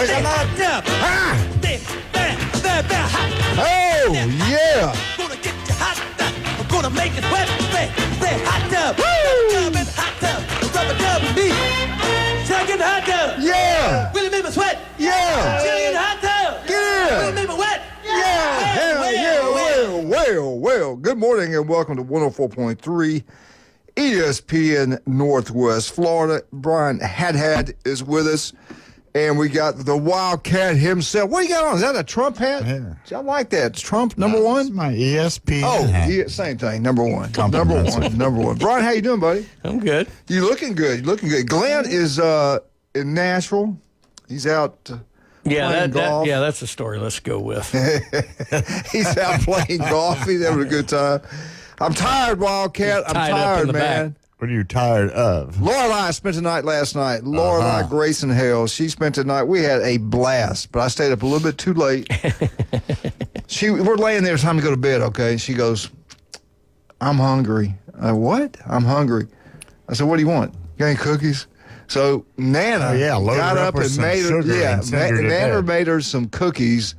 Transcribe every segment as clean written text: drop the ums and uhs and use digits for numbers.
Stay hot up. Stay hot. Oh, yeah. Gonna get you hot up. I'm gonna make it wet. Stay hot up. Hot up. Rubber dub and beat. Till I get the hot tub. Yeah. Really make me sweat. Yeah. Till I get the hot tub. Yeah. Really make me wet. Yeah. Hell yeah. Well. Good morning and welcome to 104.3 ESPN Northwest Florida. Brian Hadhad is with us. And we got the Wildcat himself. What do you got on? Is that a Trump hat? Yeah. I like that. It's Trump, number one? It's my ESPN hat. hat. Same thing, number one. Number one. Brian, how you doing, buddy? I'm good. You looking good. Glenn is in Nashville. He's out playing golf. That's the story. Let's go with. He's out playing golf. He's having a good time. I'm tired, Wildcat. I'm tired, man. Back. What are you tired of? Laura and I spent the night last night. Laura and I, Grace and Hale, she spent the night. We had a blast, but I stayed up a little bit too late. We're laying there, time to go to bed, okay? She goes, I'm hungry. What? I'm hungry. I said, what do you want? You got any cookies? So Nana got up and made her. Nana made her some cookies,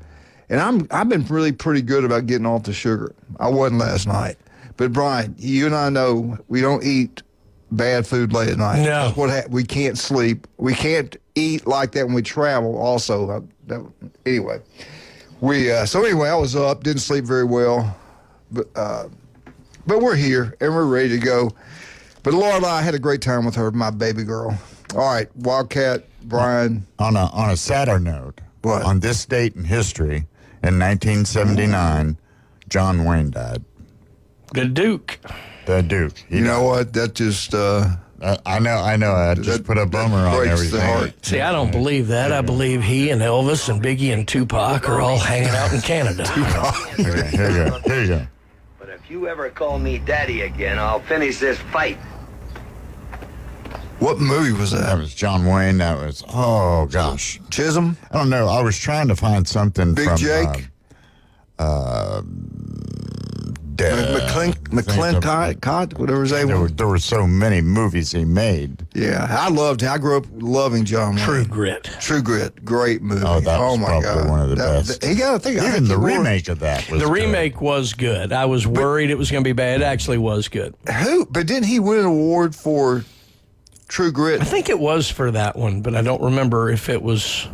and I've been really pretty good about getting off the sugar. I wasn't last night, but Brian, you and I know we don't eat bad food late at night. No. We can't sleep. We can't eat like that when we travel. Also, anyway, I was up, didn't sleep very well, but we're here and we're ready to go. But Laura and I had a great time with her, my baby girl. All right, Wildcat, Brian. On a sadder note, what? On this date in history, in 1979, John Wayne died. The Duke. The Duke. You know what? That just... I know. I just put a bummer on everything. The heart. See, I don't believe that. I believe he and Elvis and Biggie and Tupac are all hanging out in Canada. Okay, here you go. But if you ever call me daddy again, I'll finish this fight. What movie was that? That was John Wayne. That was, oh, gosh. Chisholm? I don't know. I was trying to find something Big from... Jake? McClintock, whatever his name was. There were so many movies he made. Yeah, I grew up loving John Wayne. True Grit. Great movie. Oh, that was my probably God. one of the best. He got to think. Even the remake of that was The remake was good. I was worried it was going to be bad. It actually was good. But didn't he win an award for True Grit? I think it was for that one, but I don't remember if it was...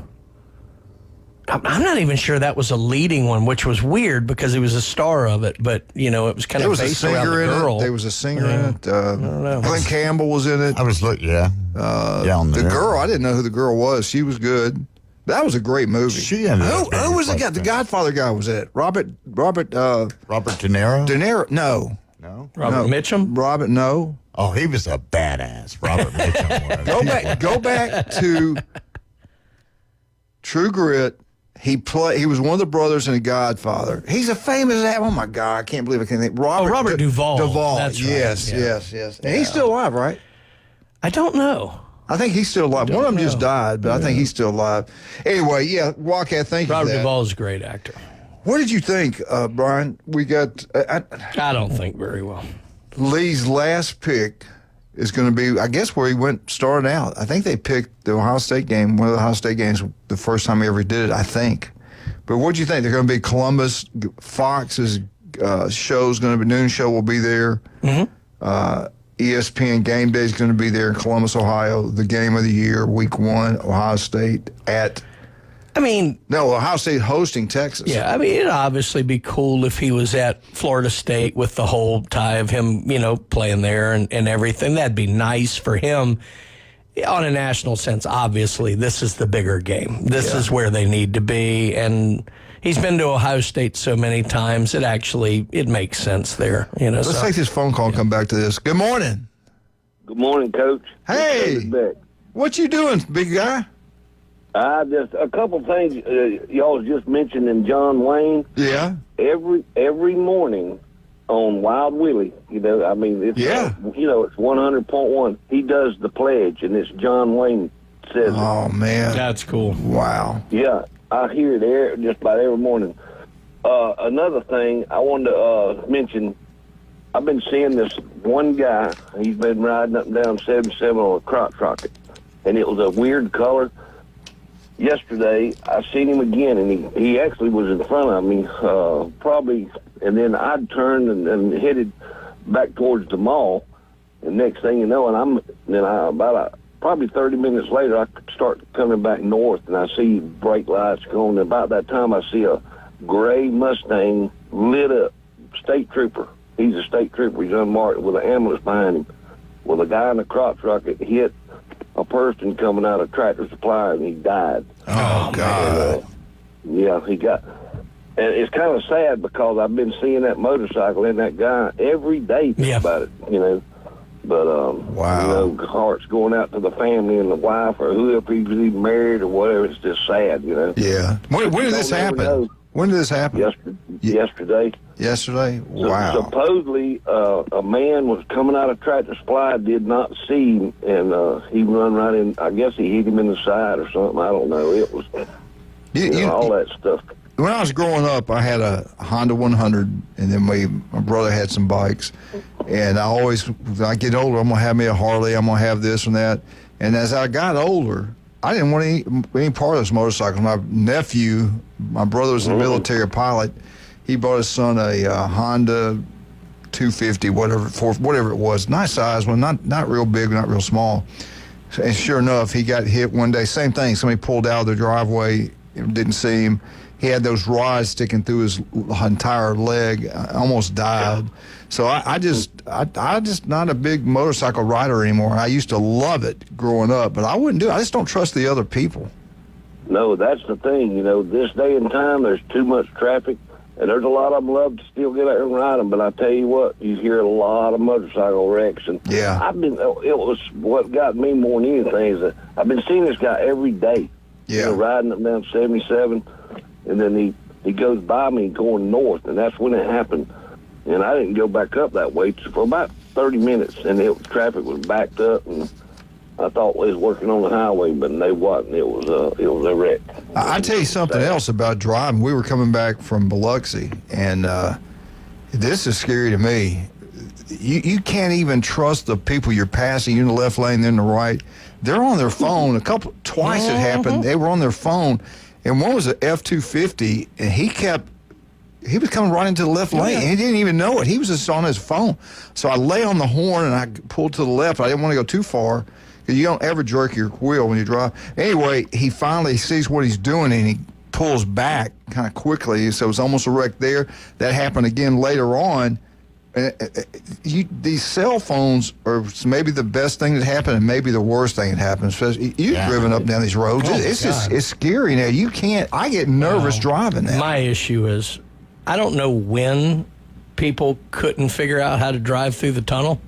I'm not even sure that was a leading one, which was weird because he was a star of it. But it was kind of based around the girl. There was a singer in it. I don't know. Glenn Campbell was in it. I was looking, the girl, I didn't know who the girl was. She was good. That was a great movie. She ended up who was the guy? The Godfather guy was in it. Robert De Niro. De Niro? No. Robert Mitchum. Robert, no. Oh, he was a badass. Robert Mitchum was. Go back to True Grit. He was one of the brothers in The Godfather. He's a famous actor. Oh my God, I can't believe I can't think. Robert Duvall. That's right. Yes. And he's still alive, right? I don't know. I think he's still alive. One of them just died, but I think he's still alive. Anyway, Wildcat, thank you for that. Robert Duvall is a great actor. What did you think, Brian? We got... I don't think very well. Lee's last pick is going to be, I guess, where he started out. I think they picked the Ohio State game, one of the Ohio State games, the first time he ever did it, I think. But what do you think? They're going to be Columbus. Fox's show's going to be, noon show will be there. Mm-hmm. ESPN Game Day is going to be there in Columbus, Ohio. The game of the year, week 1, Ohio State Ohio State hosting Texas. Yeah, it'd obviously be cool if he was at Florida State with the whole tie of him, playing there and everything. That'd be nice for him. On a national sense, obviously, this is the bigger game. This is where they need to be. And he's been to Ohio State so many times, it makes sense there. Let's take this phone call and come back to this. Good morning. Good morning, Coach. Hey, what you doing, big guy? Just a couple things y'all was just mentioning John Wayne. Yeah. Every morning on Wild Willie, it's it's 100.1. He does the pledge, and it's John Wayne says it. Oh, man. That's cool. Wow. Yeah, I hear it just about every morning. Another thing I wanted to mention, I've been seeing this one guy. He's been riding up and down 77 on a crotch rocket, and it was a weird color. yesterday I seen him again, and he actually was in front of me, probably, and then I turned and headed back towards the mall, and next thing you know, probably 30 minutes later, I start coming back north, and I see brake lights going, and about that time I see a gray Mustang lit up, state trooper. He's a state trooper. He's unmarked with an ambulance behind him. Well, the guy in the crop truck hit a person coming out of Tractor Supply, and he died. Oh, God. Yeah, he got... And it's kind of sad because I've been seeing that motorcycle and that guy every day about it, you know. But, wow. You know, hearts going out to the family and the wife or whoever he's even married or whatever. It's just sad, you know. Yeah. When did this happen? When did this happen? Yesterday. Yesterday? Wow. Supposedly, a man was coming out of Tractor Supply, did not see him, and he run right in. I guess he hit him in the side or something. I don't know. It was all that stuff. When I was growing up, I had a Honda 100, and then my brother had some bikes. And when I get older, I'm going to have me a Harley, I'm going to have this and that. And as I got older, I didn't want any part of this motorcycle. My nephew, my brother was a military pilot. He bought his son a Honda 250, whatever it was. Nice size one, not real big, not real small. And sure enough, he got hit one day. Same thing, somebody pulled out of the driveway, didn't see him. He had those rods sticking through his entire leg. Almost died. So I just not a big motorcycle rider anymore. I used to love it growing up, but I wouldn't do it. I just don't trust the other people. No, that's the thing. You know, this day and time, there's too much traffic, and there's a lot of them love to still get out and ride them. But I tell you what, you hear a lot of motorcycle wrecks, and yeah, it was what got me more than anything is that I've been seeing this guy every day. Yeah, you know, riding up down 77. And then he goes by me going north, and that's when it happened. And I didn't go back up that way for about 30 minutes, and traffic was backed up, and I thought we was working on the highway, but they wasn't. It was a wreck. I tell you something else about driving. We were coming back from Biloxi, and this is scary to me. You can't even trust the people you're passing. You're in the left lane, they're in the right. They're on their phone. Twice it happened. They were on their phone. And one was an F-250, and he was coming right into the left lane, and he didn't even know it. He was just on his phone. So I lay on the horn, and I pulled to the left. I didn't want to go too far, because you don't ever jerk your wheel when you drive. Anyway, he finally sees what he's doing, and he pulls back kind of quickly. So it was almost a wreck there. That happened again later on. These cell phones are maybe the best thing that happened and maybe the worst thing that happened. Especially you've driven up and down these roads. It's scary now. I get nervous driving that. My issue is I don't know when people couldn't figure out how to drive through the tunnel,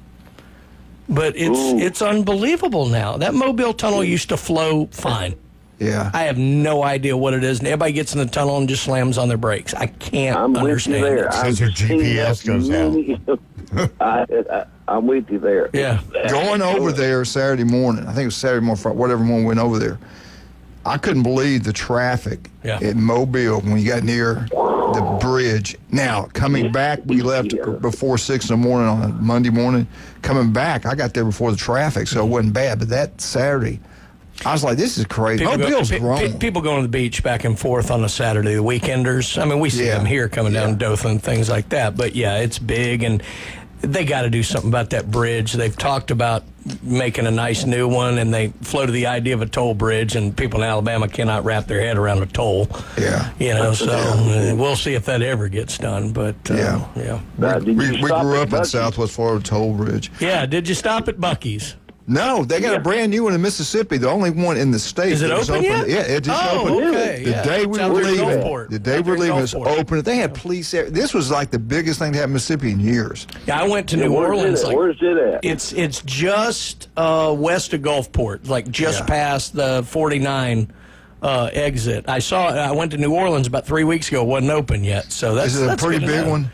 but it's unbelievable now. That Mobile tunnel used to flow fine. Yeah. I have no idea what it is, and everybody gets in the tunnel and just slams on their brakes. I can't understand it. Says your GPS goes out. I'm with you there. Yeah. Going over there Saturday morning, I think it was Saturday morning, whatever morning we went over there, I couldn't believe the traffic in Mobile when you got near the bridge. Now, coming back, we left before 6 in the morning on a Monday morning. Coming back, I got there before the traffic, so it wasn't bad. But that Saturday, I was like, this is crazy. Mobile's grown. People going to the beach back and forth on a Saturday, the weekenders. I mean, we see them here coming down to Dothan, things like that. But, yeah, it's big, and they got to do something about that bridge. They've talked about making a nice new one, and they floated the idea of a toll bridge, and people in Alabama cannot wrap their head around a toll. Yeah. You know, so we'll see if that ever gets done. But, yeah. We grew up in Southwest Florida toll bridge. Yeah, did you stop at Buc-ee's? No, they got a brand new one in Mississippi, the only one in the state. Is it open yet? Yeah, it just opened. Okay. The day we were leaving, it was open. open. They had police there. This was like the biggest thing to happen in Mississippi in years. Yeah, I went to New Orleans. Where's it at? It's just west of Gulfport, like just past the 49 exit. I went to New Orleans about 3 weeks ago. It wasn't open yet, so that's a pretty big one.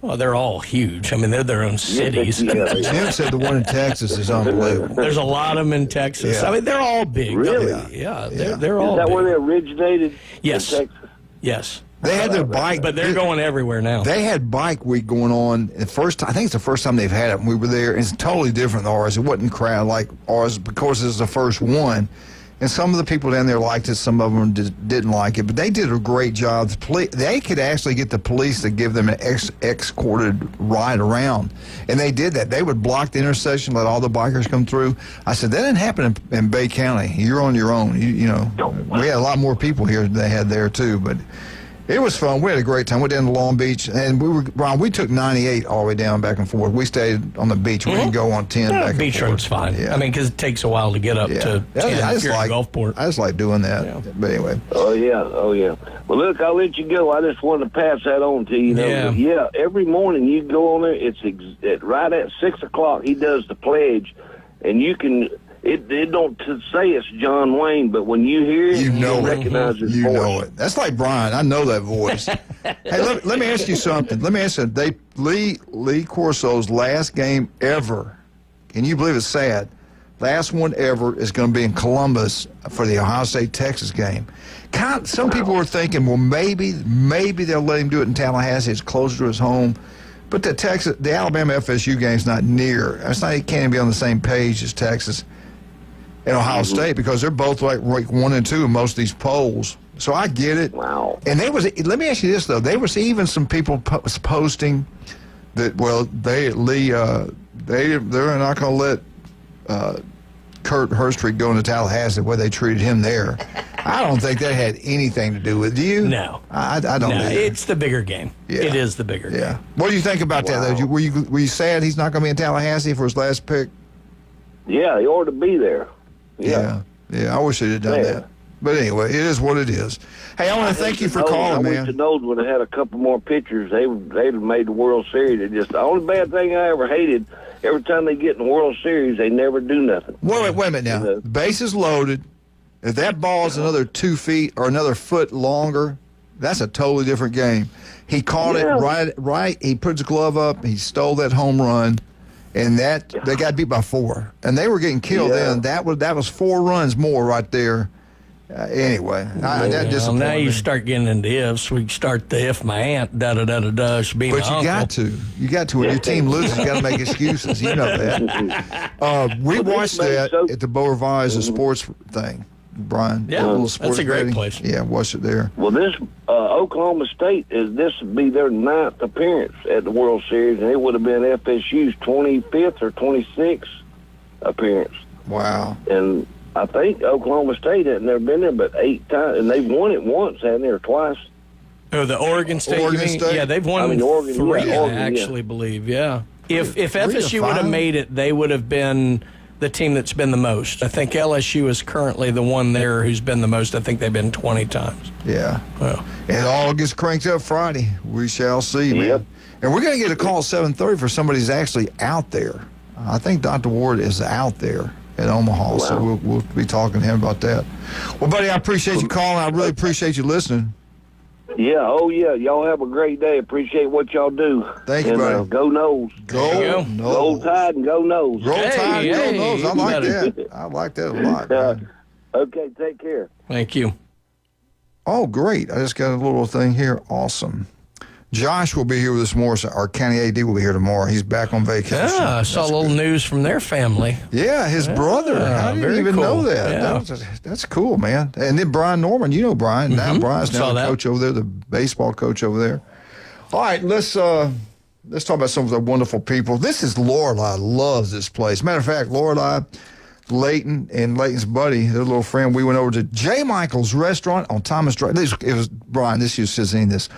Well, they're all huge. I mean, they're their own cities. Jim said the one in Texas is unbelievable. There's a lot of them in Texas. Yeah. I mean, they're all big. Really? They're all big. Is that where they originated? Yes. In Texas? Yes. They had their bike. But they're going everywhere now. They had bike week going on. I think it's the first time they've had it. We were there. It's totally different than ours. It wasn't crowded like ours because it's the first one. And some of the people down there liked it, some of them didn't like it, but they did a great job. They could actually get the police to give them an escorted ride around, and they did that. They would block the intersection, let all the bikers come through. I said, that didn't happen in Bay County. You're on your own. You know, we had a lot more people here than they had there, too, but it was fun. We had a great time. We went down to Long Beach, and we took 98 all the way down back and forth. We stayed on the beach. We didn't go on 10 back and forth. Beach road's fine. Yeah. I mean, because it takes a while to get up to 10 I if you're in Gulfport. I just like doing that. Yeah. But anyway. Oh, yeah. Well, look, I'll let you go. I just wanted to pass that on to you. Yeah, every morning you go on there, it's right at 6 o'clock. He does the pledge, and you can... It don't say it's John Wayne, but when you hear it, you recognize his voice. You know it. That's like Brian. I know that voice. Hey, let me ask you something. Lee Corso's last game ever, can you believe it's sad? Last one ever is going to be in Columbus for the Ohio State-Texas game. Some people were thinking, well, maybe they'll let him do it in Tallahassee. It's closer to his home. But the Alabama FSU game's not near. It can't even be on the same page as Texas and Ohio State, because they're both like 1 and 2 in most of these polls. So I get it. Wow. And let me ask you this, though. There was even some people posting that, well, they're not going to let Kurt Herstreet go into Tallahassee the way they treated him there. I don't think that had anything to do with you. No. I don't either. It's the bigger game. Yeah. It is the bigger game. What do you think about that, though? Were you sad he's not going to be in Tallahassee for his last pick? Yeah, he ought to be there. Yeah, I wish they'd have done that. But anyway, it is what it is. Hey, I want to thank you for calling, man. I wish the Noles would have had a couple more pitchers. They'd have made the World Series. The only bad thing I ever hated, every time they get in the World Series, they never do nothing. Wait a minute now. The base is loaded. If that ball is another 2 feet or another foot longer, that's a totally different game. He caught it right. He put his glove up. He stole that home run. And they got beat by 4, and they were getting killed. Then that was 4 runs more right there. Anyway, that disappointed now you me. start getting into ifs. We start the if my aunt da da da da da should be my uncle. But you got to. When your team loses, you got to make excuses. You know that. We watched that at the Beau Rivage sports thing, Brian. Yeah, that's a great betting. place. Yeah, watched it there. Well, this Oklahoma State this would be their 9th appearance at the World Series, and it would have been FSU's 25th or 26th appearance. Wow. And I think Oklahoma State had never been there but 8 times, and they've won it once, haven't they, or twice? Oh, the Oregon State. State? Yeah, they've won Oregon, 3. yeah, I Oregon, actually believe. Yeah. If 3 to FSU would have 5? made it, they would have been the team that's been the most. I think LSU is currently the one there who's been the most. I think they've been 20 times. Yeah. Well, it all gets cranked up Friday. We shall see, man. And we're going to get a call at 7:30 for somebody who's actually out there. I think Dr. Ward is out there at Omaha, so we'll be talking to him about that. Well, buddy, I appreciate you calling. I really appreciate you listening. Yeah, y'all have a great day. Appreciate what y'all do. Thank you, buddy. Go Noles. Go Noles. Roll Tide and go Noles. Roll Tide and go Noles. I like better. that. I like that a lot, man. Okay, take care. thank you. Oh, great. I just got a little thing here. Awesome. Josh will be here with us more. Our county AD will be here tomorrow. He's back on vacation. Yeah, I saw a little news from their family. Yeah, his brother. I didn't even know that. Yeah. That's cool, man. And then Brian Norman. You know Brian. Now Brian's now the coach over there, the baseball coach over there. All right, let's talk about some of the wonderful people. This is Lorelei. Loves this place. Matter of fact, Lorelei, Leighton, and Leighton's buddy, their little friend, we went over to J. Michael's restaurant on Thomas Drive. It was Brian. This you should have seen this.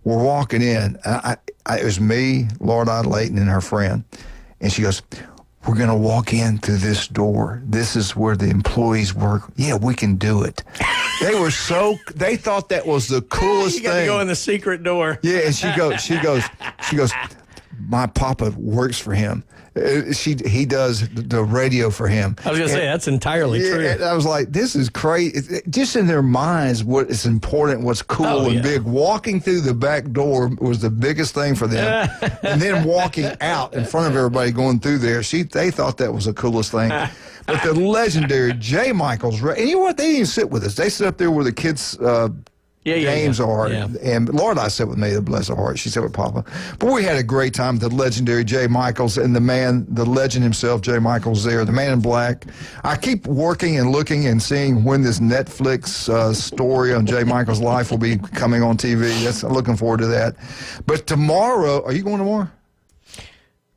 We're walking in. It was me, Lorelei, Leighton, and her friend. And she goes, we're going to walk in through this door. This is where the employees work. Yeah, we can do it. They thought that was the coolest thing. You got to go in the secret door. Yeah, and she goes, my papa works for him. He does the radio for him. I was going to say, that's entirely true. And I was like, this is crazy. Just in their minds, what is important, what's cool and big. Walking through the back door was the biggest thing for them. And then walking out in front of everybody going through there, they thought that was the coolest thing. But the legendary J. Michael's, and you know what? They didn't even sit with us. They sit up there where the kids James Art. Yeah. And Laura sat with me, bless her heart. She sat with Papa. But we had a great time. The legendary Jay Michaels and the legend himself, Jay Michaels there, the man in black. I keep working and looking and seeing when this Netflix story on Jay Michaels' life will be coming on TV. I'm looking forward to that. But tomorrow, are you going tomorrow?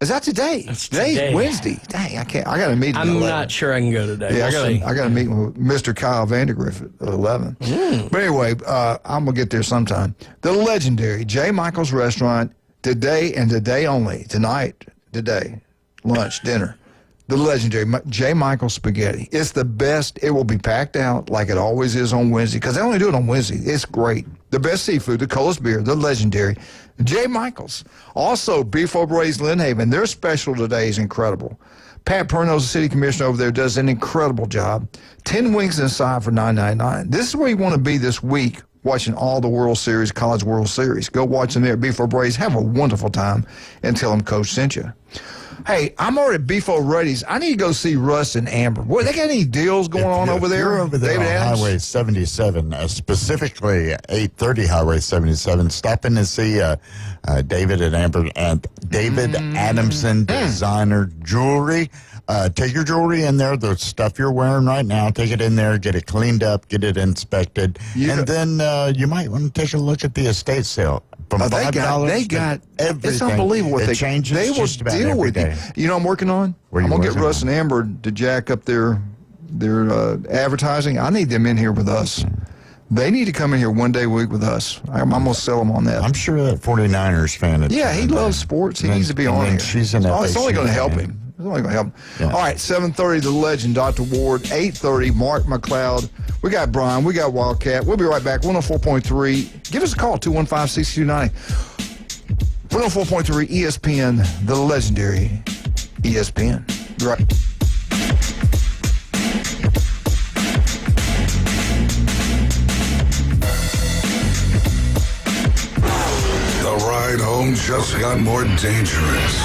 Is that today? That's Today's today. Wednesday. Dang, I can't. I got a meeting. I'm at 11. not sure I can go today. Yeah, We'll I got a meeting with Mr. Kyle Vandergriff at 11. But anyway, I'm going to get there sometime. The legendary J. Michael's Restaurant, today and today only, tonight, today, lunch, dinner. The legendary J. Michael's Spaghetti. It's the best. It will be packed out like it always is on Wednesday, because they only do it on Wednesday. It's great. The best seafood, the coldest beer, the legendary J. Michael's. Also, Beef O'Brady's Lynn Haven. Their special today is incredible. Pat Perno's the city commissioner over there, does an incredible job. 10 wings inside for $9.99. This is where you want to be this week, watching all the World Series, College World Series. Go watch them there at Beef O'Brady's. Have a wonderful time and tell them Coach sent you. Hey, I'm already at Beef O'Brady's. I need to go see Russ and Amber. Boy, they got any deals going on over there? You're over there David on Adams? Highway 77, specifically 830 Highway 77. Stop in to see David and Amber and David Adamson Designer Jewelry. Take your jewelry in there, the stuff you're wearing right now, take it in there, get it cleaned up, get it inspected, and then you might want to take a look at the estate sale. From They $5 got everything. it's unbelievable what it they changes They will just about deal every with day. you. You know, I'm working on. What are I'm you gonna get working Russ on? and Amber to jack up their advertising. I need them in here with us. They need to come in here one day a week with us. I'm gonna sell them on that. I'm sure that 49ers fan. Yeah, he loves sports. He needs to be on here. She's an It's only FAC going to help fan. him. It's only going to help him. Yeah. All right, 7:30, the legend, Dr. Ward. 8:30, Mark McLeod. We got Brian. We got Wildcat. We'll be right back. 104.3. Give us a call, 215-6290. 104.3 ESPN, the legendary ESPN. Right. The ride home just got more dangerous.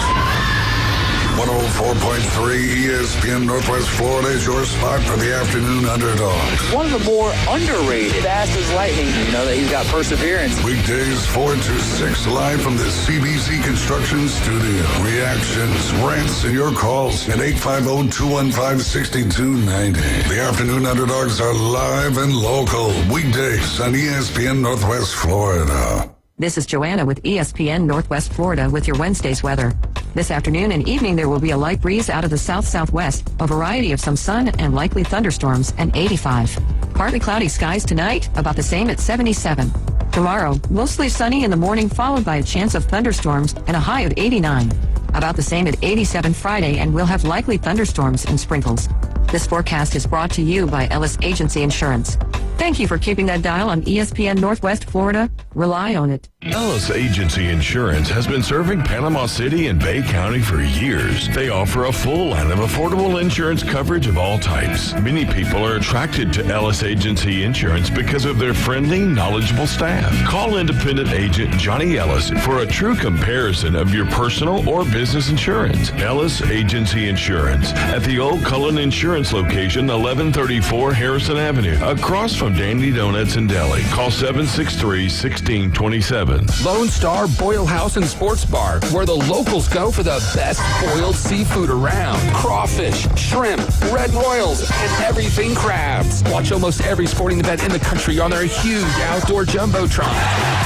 104.3 ESPN Northwest Florida is your spot for the afternoon underdog. One of the more underrated, fast as lightning. You know that he's got perseverance. Weekdays 4 to 6 live from the CBC Construction Studio. Reactions, rants, and your calls at 850-215-6290. The afternoon underdogs are live and local. Weekdays on ESPN Northwest Florida. This is Joanna with ESPN Northwest Florida with your Wednesday's weather. This afternoon and evening there will be a light breeze out of the south-southwest, a variety of some sun and likely thunderstorms, and 85. Partly cloudy skies tonight, about the same at 77. Tomorrow, mostly sunny in the morning followed by a chance of thunderstorms and a high of 89. About the same at 87 Friday, and we'll have likely thunderstorms and sprinkles. This forecast is brought to you by Ellis Agency Insurance. Thank you for keeping that dial on ESPN Northwest Florida. Rely on it. Ellis Agency Insurance has been serving Panama City and Bay County for years. They offer a full line of affordable insurance coverage of all types. Many people are attracted to Ellis Agency Insurance because of their friendly, knowledgeable staff. Call independent agent Johnny Ellis for a true comparison of your personal or business insurance. Ellis Agency Insurance at the Old Cullen Insurance location, 1134 Harrison Avenue, across from Dandy Donuts and Deli. Call 763-1627. Lone Star Boil House and Sports Bar, where the locals go for the best boiled seafood around. Crawfish, shrimp, red royals, and everything crabs. Watch almost every sporting event in the country on their huge outdoor jumbotron.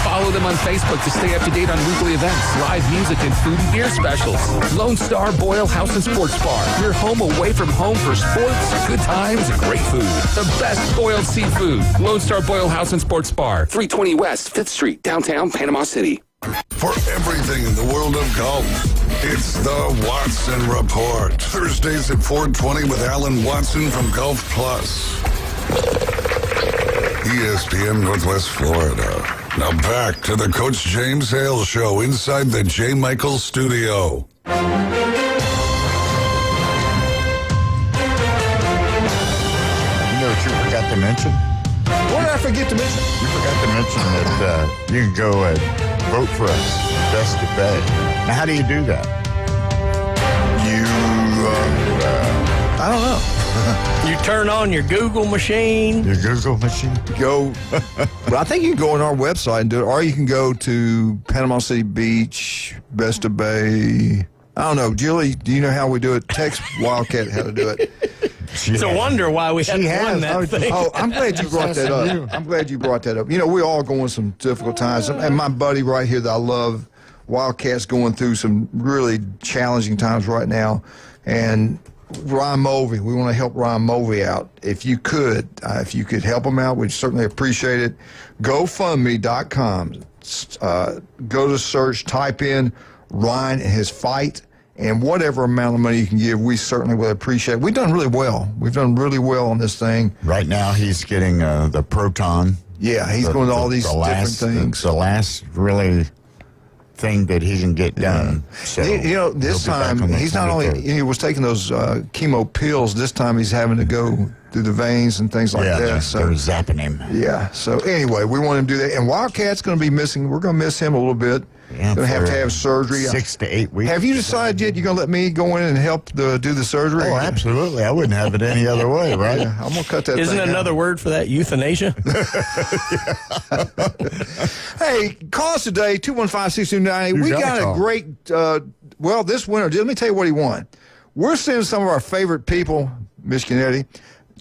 Follow them on Facebook to stay up to date on weekly events, live music, and food and beer specials. Lone Star Boil House and Sports Bar, your home away from home for sports, good times, and great food. The best boiled seafood. Lone Star Boil House and Sports Bar, 320 West 5th Street, downtown Panama City. For everything in the world of golf, it's the Watson Report. Thursdays at 4:20 with Alan Watson from Golf Plus. ESPN Northwest Florida. Now back to the Coach James Hale Show inside the J. Michael Studio. You know what you forgot to mention? What did I forget to mention? You forgot to mention that you can go and vote for us, Best to Bay. Now, how do you do that? I don't know. You turn on your Google machine. Your Google machine. Go. But I think you can go on our website and do it, or you can go to Panama City Beach, Vesta Bay. I don't know. Julie, do you know how we do it? Text Wildcat how to do it. It's a wonder why we haven't won that thing. Oh, I'm glad you brought that up. I'm glad you brought that up. You know, we're all going some difficult times. And my buddy right here that I love, Wildcat's going through some really challenging times right now. And Ryan Mulvey, we want to help Ryan Mulvey out. If you could help him out, we'd certainly appreciate it. GoFundMe.com. Go to search, type in Ryan and his fight, and whatever amount of money you can give, we certainly will appreciate it. We've done really well. We've done really well on this thing. Right now, he's getting the Proton. Yeah, he's going to all these different things. The last really thing that he can get done. So you know, this time he's not only he was taking those chemo pills. This time he's having to go through the veins and things like that. So they're zapping him. Yeah. So anyway, we want him to do that. And Wildcat's going to be missing. We're going to miss him a little bit. Yeah, going to have surgery. 6 to 8 weeks. Have you decided yet you're going to let me go in and help do the surgery? Oh, absolutely. I wouldn't have it any other way, right? Yeah, I'm going to cut that. Isn't thing another out. word for that euthanasia? Hey, call us today, 215-6290. We got a great, well, this winter, let me tell you what he won. We're sending some of our favorite people, Michigan Eddie,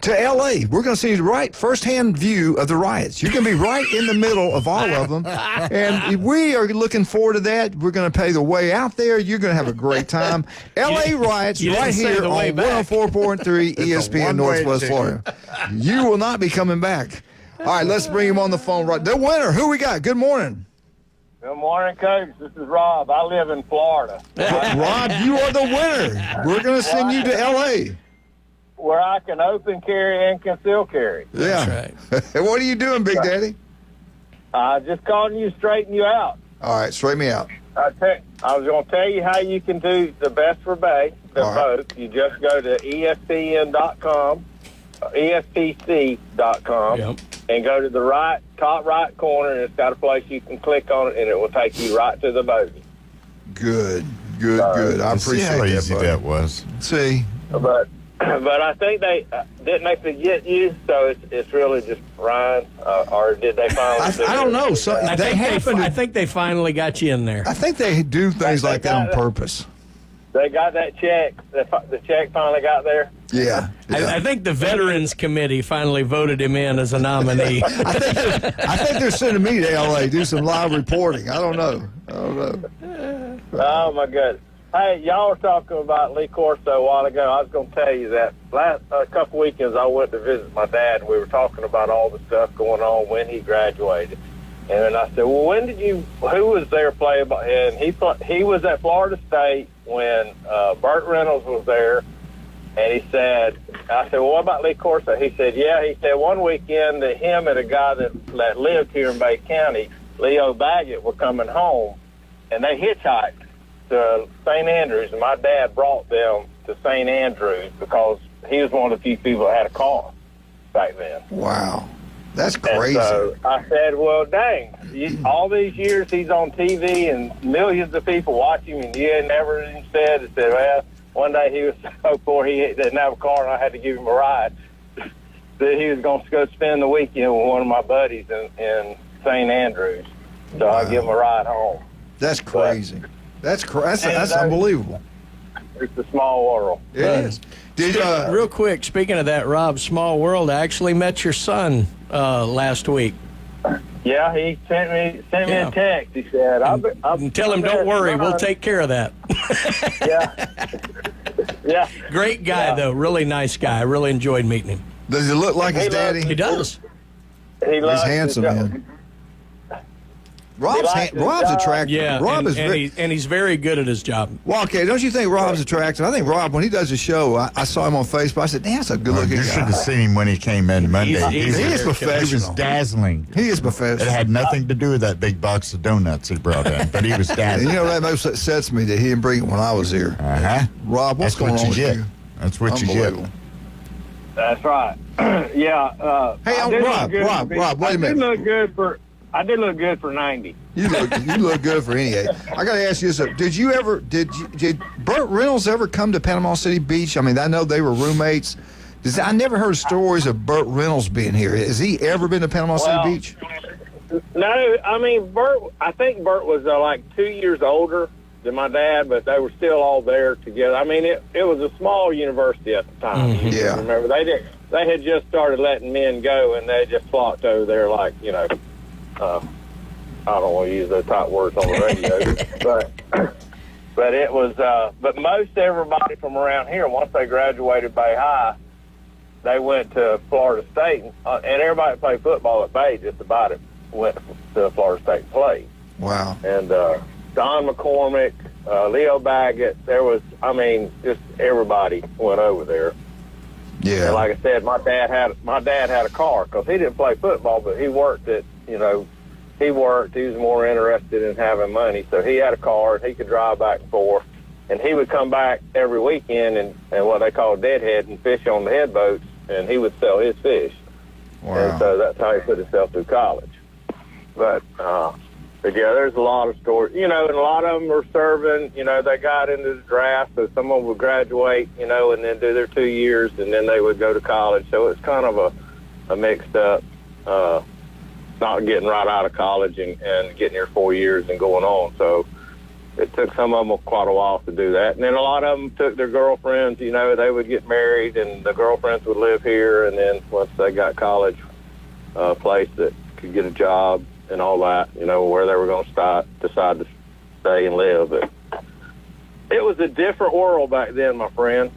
to L.A. We're going to see right firsthand view of the riots. You're going to be right in the middle of all of them. And we are looking forward to that. We're going to pay the way out there. You're going to have a great time. L.A. riots right here on 104.3 ESPN Northwest Florida. You will not be coming back. All right, let's bring him on the phone right. The winner, who we got? Good morning. Good morning, Coach. This is Rob. I live in Florida. Rob, you are the winner. We're going to send you to L.A. where I can open carry and conceal carry. Yeah. That's right. What are you doing, Big Daddy? Just calling you, straighten you out. All right, straighten me out. I was going to tell you how you can do the best for Bay, both. You just go to ESPN.com, ESPC.com, and go to the top right corner, and it's got a place you can click on it, and it will take you right to the bogey. Good. I appreciate how that, easy buddy. that was. See? But I think they didn't forget you, so it's really just Ryan, or did they finally? I don't know. So I think they finally got you in there. I think they do things like that on purpose. They got that check. The check finally got there. Yeah. I think the Veterans Committee finally voted him in as a nominee. I think they're sending me to L.A. do some live reporting. I don't know. Oh my goodness. Hey, y'all were talking about Lee Corso a while ago. I was going to tell you that a couple weekends I went to visit my dad, and we were talking about all the stuff going on when he graduated. And then I said, well, who was there playing? And he was at Florida State when Burt Reynolds was there. And I said, well, what about Lee Corso? He said, he said one weekend that him and a guy that lived here in Bay County, Leo Baggett, were coming home, and they hitchhiked to St. Andrews, and my dad brought them to St. Andrews because he was one of the few people that had a car back then. Wow. That's crazy. And so I said, well, dang, all these years he's on TV and millions of people watch him, and you ain't never even said, well, one day he was so poor he didn't have a car, and I had to give him a ride. That he was going to go spend the weekend with one of my buddies in St. Andrews. So I give him a ride home. That's crazy. That's unbelievable. It's a small world. It is. Real quick, speaking of that, Rob, small world, I actually met your son last week. Yeah, he sent me a text. He said, tell him, don't worry, we'll take care of that. Yeah. Great guy, though. Really nice guy. I really enjoyed meeting him. Does he look like his daddy? He does. He's handsome, man. Rob's attractive. Yeah, Rob and he's very good at his job. Well, okay, don't you think Rob's attractive? I think Rob, when he does a show, I saw him on Facebook. I said, damn, that's a good-looking guy. You should have seen him when he came in Monday. He is professional. He was dazzling. He is professional. It had nothing to do with that big box of donuts he brought in, but he was dazzling. And you know, that most upsets me that he didn't bring it when I was here. Rob, what's going on with you? That's what you get. That's right. Yeah. Hey, Rob, wait a minute. I did look good for 90. You look good for any age. I got to ask you this: did Burt Reynolds ever come to Panama City Beach? I mean, I know they were roommates. I never heard stories of Burt Reynolds being here. Has he ever been to Panama City Beach? No, I mean, I think Bert was like 2 years older than my dad, but they were still all there together. I mean, it was a small university at the time. Mm-hmm. Yeah. Remember, they had just started letting men go, and they just flocked over there like, I don't want to use those type words on the radio, but it was, but most everybody from around here, once they graduated Bay High, they went to Florida State, and everybody that played football at Bay just about it went to Florida State and played. Wow. And Don McCormick, Leo Baggett, just everybody went over there. Yeah. And like I said, my dad had a car because he didn't play football, but he worked at, he was more interested in having money. So he had a car and he could drive back and forth. And he would come back every weekend and what they call deadhead and fish on the head boats, and he would sell his fish. Wow. And so that's how he put himself through college. But yeah, there's a lot of stories, and a lot of them are serving, they got into the draft, so some of them would graduate, and then do their 2 years, and then they would go to college. So it's kind of a mixed up, not getting right out of college and getting here 4 years and going on. So it took some of them quite a while to do that. And then a lot of them took their girlfriends, they would get married, and the girlfriends would live here, and then once they got college, a place that could get a job and all that, where they were going to decide to stay and live. But it was a different world back then, my friend.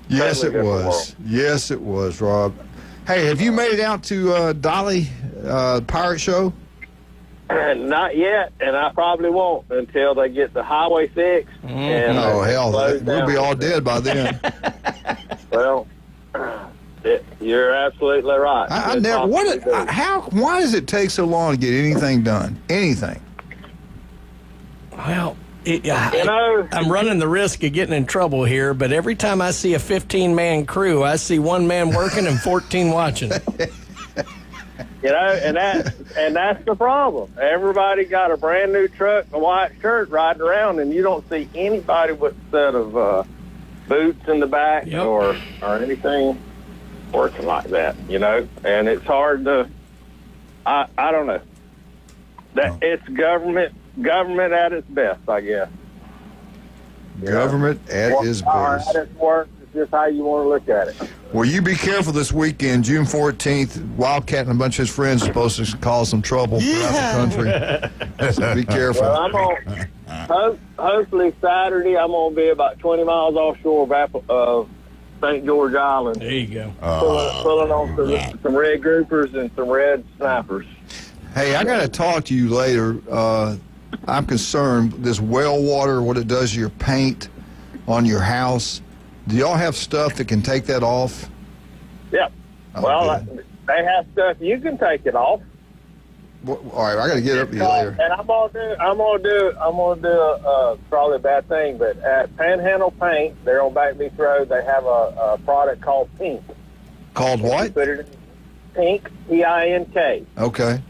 Yes, it was. World. Yes, it was, Rob. Hey, have you made it out to Dolly Pirate Show? Not yet, and I probably won't until they get the Highway fixed. And hell, we'll be all dead by then. Well, you're absolutely right. I never. Why does it take so long to get anything done? Anything? Well, I'm running the risk of getting in trouble here, but every time I see a 15-man crew, I see one man working and 14 watching. And that's the problem. Everybody got a brand new truck and a white shirt riding around, and you don't see anybody with a set of boots in the back or anything working like that, and it's hard to, I don't know. It's government at its best, I guess. Government at its best. At its worst is just how you want to look at it. Well, you be careful this weekend, June 14th. Wildcat and a bunch of his friends are supposed to cause some trouble throughout the country. So be careful. Well, I'm on, hopefully Saturday, I'm going to be about 20 miles offshore of St. George Island. There you go. Pulling on some red groupers and some red snipers. Hey, I got to talk to you later. I'm concerned this well water, what it does to your paint on your house. Do y'all have stuff that can take that off? Yep. They have stuff you can take it off. All right, I got to get up to you later. And I'm gonna do probably a bad thing, but at Panhandle Paint, they're on Back Beach Road. They have a product called Pink. Called what? Pink, P-I-N-K. Okay.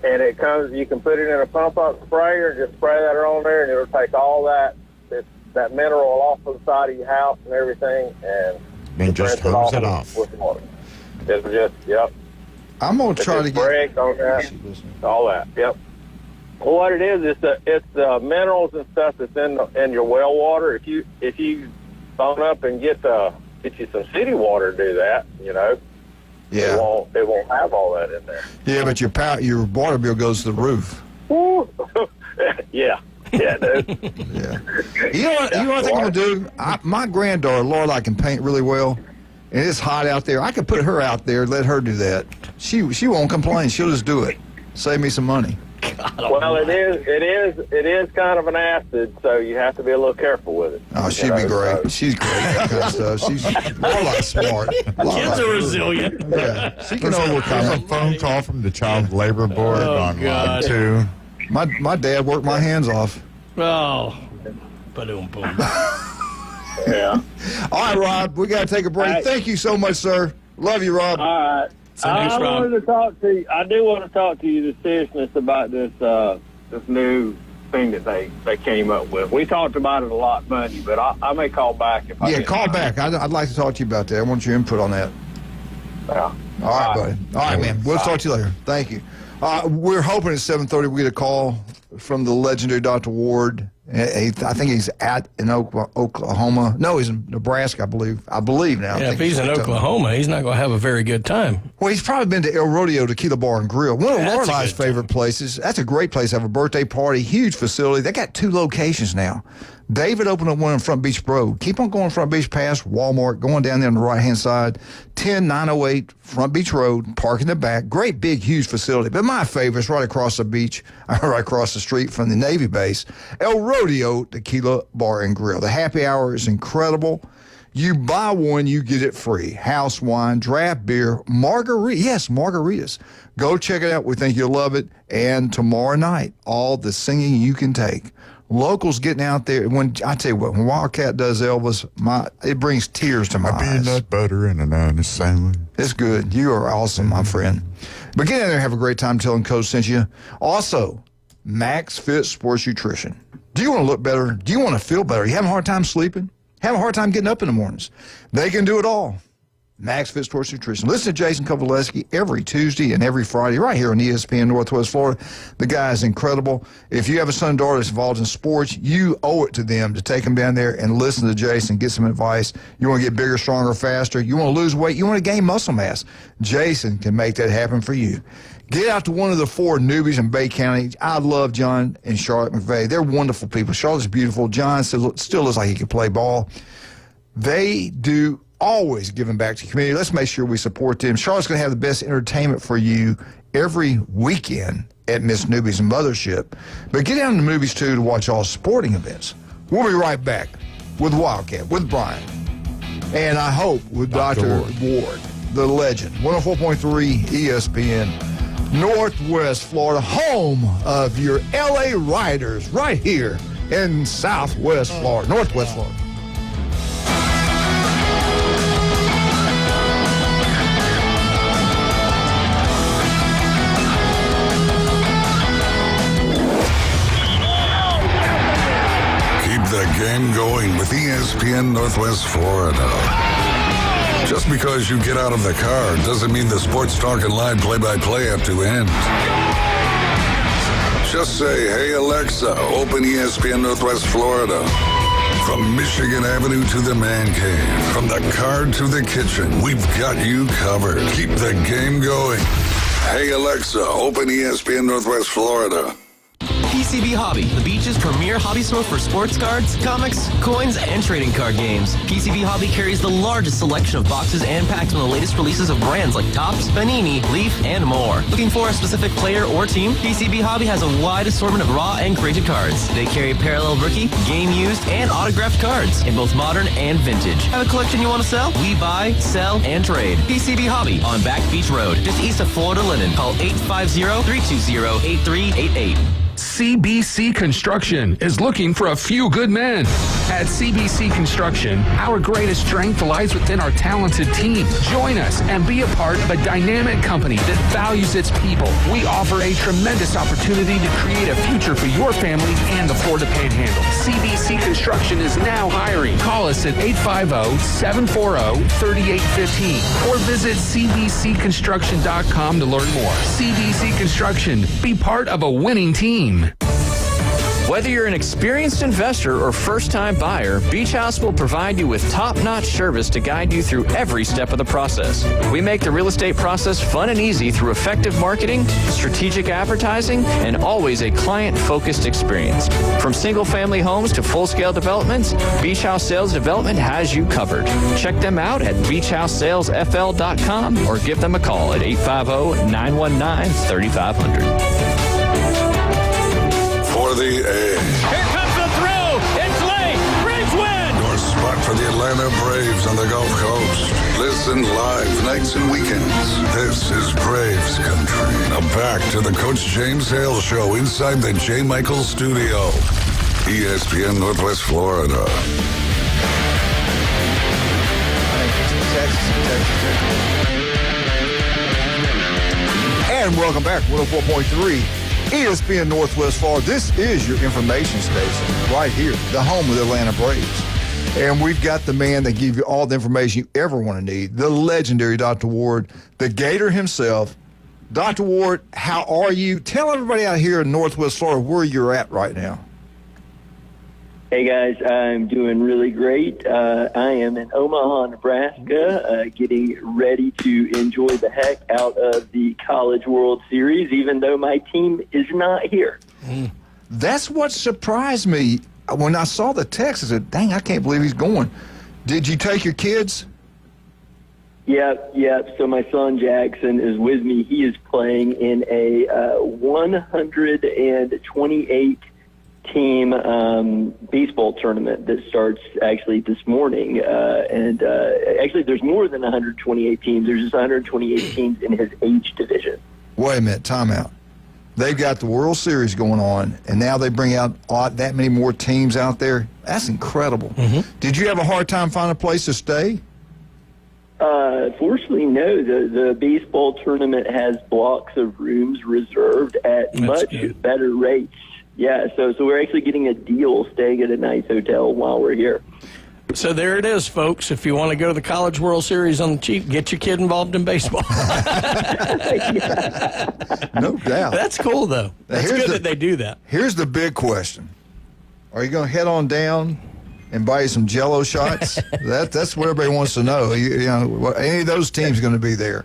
And it comes. You can put it in a pump-up sprayer and just spray that on there, and it'll take all that mineral off of the side of your house and everything, and just hose it off with water. It's just I'm gonna try to get on that, all that. Yep. Well, what it is, it's the minerals and stuff that's in your well water. If you phone up and get you some city water to do that, Yeah. It won't have all that in there. Yeah, but your water bill goes to the roof. Yeah. Yeah, dude. Yeah. You know what I think I'm gonna do? My granddaughter, Lord, I can paint really well, and it's hot out there. I could put her out there, let her do that. She won't complain. She'll just do it. Save me some money. Well, it is kind of an acid, so you have to be a little careful with it. Oh, she'd be great. She's great. That kind of stuff. She's more like smart. Kids are resilient. Yeah, she can overcome a phone call from the Child Labor Board on line 2. My dad worked my hands off. Oh, boom. Yeah. All right, Rob, we got to take a break. Right. Thank you so much, sir. Love you, Rob. All right. Thanks, Rob. wanted to talk to you. I do want to talk to you the seriousness about this new thing that they came up with. We talked about it a lot Monday, but I may call back if I Yeah, get call back. I'd like to talk to you about that. I want your input on that. Yeah. All right, buddy. All right, man. We'll talk to you later. Thank you. We're hoping at 7:30 we get a call from the legendary Dr. Ward. I think he's in Oklahoma. No, he's in Nebraska, I believe now. Yeah, if he's in Oklahoma, he's not going to have a very good time. Well, he's probably been to El Rodeo Tequila Bar and Grill. One of Lorelai's a good favorite places. That's a great place to have a birthday party. Huge facility. They got 2 locations now. David opened up one on Front Beach Road. Keep on going Front Beach past Walmart, going down there on the right-hand side. 10908 Front Beach Road, park in the back. Great, big, huge facility. But my favorite is right across the beach, right across the street from the Navy base. El Rodeo Tequila Bar and Grill. The happy hour is incredible. You buy one, you get it free. House wine, draft beer, margaritas. Go check it out. We think you'll love it. And tomorrow night, all the singing you can take. Locals getting out there. When I tell you what, when Wildcat does Elvis, it brings tears to my eyes. Peanut butter and an onion sandwich. It's good. You are awesome, my friend. But get in there and have a great time telling Coach sent you. Also, Max Fit Sports Nutrition. Do you want to look better? Do you want to feel better? You having a hard time sleeping? Having a hard time getting up in the mornings? They can do it all. Max Fit Sports Nutrition. Listen to Jason Kovaleski every Tuesday and every Friday right here on ESPN Northwest Florida. The guy is incredible. If you have a son and daughter that's involved in sports, you owe it to them to take them down there and listen to Jason, get some advice. You want to get bigger, stronger, faster. You want to lose weight. You want to gain muscle mass. Jason can make that happen for you. Get out to one of the 4 newbies in Bay County. I love John and Charlotte McVeigh. They're wonderful people. Charlotte's beautiful. John still looks like he can play ball. They do always giving back to the community. Let's make sure we support them. Charlotte's going to have the best entertainment for you every weekend at Miss Newbie's Mothership. But get down to the movies, too, to watch all sporting events. We'll be right back with Wildcat, with Brian, and I hope with Dr. Ward, the legend. 104.3 ESPN, Northwest Florida, home of your L.A. Riders, right here in Southwest Florida, Northwest Florida. The game going with ESPN Northwest Florida. Just because you get out of the car doesn't mean the sports talk and live play-by-play have to end. Just say, hey Alexa, open ESPN Northwest Florida. From Michigan Avenue to the man cave, from the car to the kitchen, we've got you covered. Keep the game going. Hey Alexa, open ESPN Northwest Florida. PCB Hobby, the beach's premier hobby store for sports cards, comics, coins, and trading card games. PCB Hobby carries the largest selection of boxes and packs from the latest releases of brands like Topps, Panini, Leaf, and more. Looking for a specific player or team? PCB Hobby has a wide assortment of raw and graded cards. They carry parallel rookie, game used, and autographed cards in both modern and vintage. Have a collection you want to sell? We buy, sell, and trade. PCB Hobby on Back Beach Road, just east of Florida Linen. Call 850-320-8388. CBC Construction is looking for a few good men. At CBC Construction, our greatest strength lies within our talented team. Join us and be a part of a dynamic company that values its people. We offer a tremendous opportunity to create a future for your family and the Florida Panhandle. CBC Construction is now hiring. Call us at 850-740-3815 or visit cbcconstruction.com to learn more. CBC Construction, be part of a winning team. Whether you're an experienced investor or first-time buyer, Beach House will provide you with top-notch service to guide you through every step of the process. We make the real estate process fun and easy through effective marketing, strategic advertising, and always a client-focused experience. From single-family homes to full-scale developments, Beach House Sales Development has you covered. Check them out at beachhousesalesfl.com or give them a call at 850-919-3500. For the A. Here comes the throw. It's late. Braves win. Your spot for the Atlanta Braves on the Gulf Coast. Listen live nights and weekends. This is Braves Country. Now back to the Coach James Hale Show inside the J. Michael Studio. ESPN Northwest Florida. And welcome back. 104.3 ESPN Northwest Florida. This is your information station right here, the home of the Atlanta Braves. And we've got the man that gives you all the information you ever want to need, the legendary Dr. Ward, the Gator himself. Dr. Ward, how are you? Tell everybody out here in Northwest Florida where you're at right now. Hey, guys, I'm doing really great. I am in Omaha, Nebraska, getting ready to enjoy the heck out of the College World Series, even though my team is not here. That's what surprised me. When I saw the text, I said, dang, I can't believe he's going. Did you take your kids? Yep. So my son Jackson is with me. He is playing in a 128-team baseball tournament that starts actually this morning. And actually, there's more than 128 teams. There's just 128 teams in his age division. Wait a minute, time out. They've got the World Series going on, and now they bring out that many more teams out there. That's incredible. Did you have a hard time finding a place to stay? Fortunately, no. The baseball tournament has blocks of rooms reserved at much better rates. Yeah, so we're actually getting a deal staying at a nice hotel while we're here. So there it is, folks. If you want to go to the College World Series on the cheap, get your kid involved in baseball. No doubt. That's cool, though. That's good that they do that. Here's the big question. Are you going to head on down and buy you some Jell-O shots? That's what everybody wants to know. You know, any of those teams going to be there?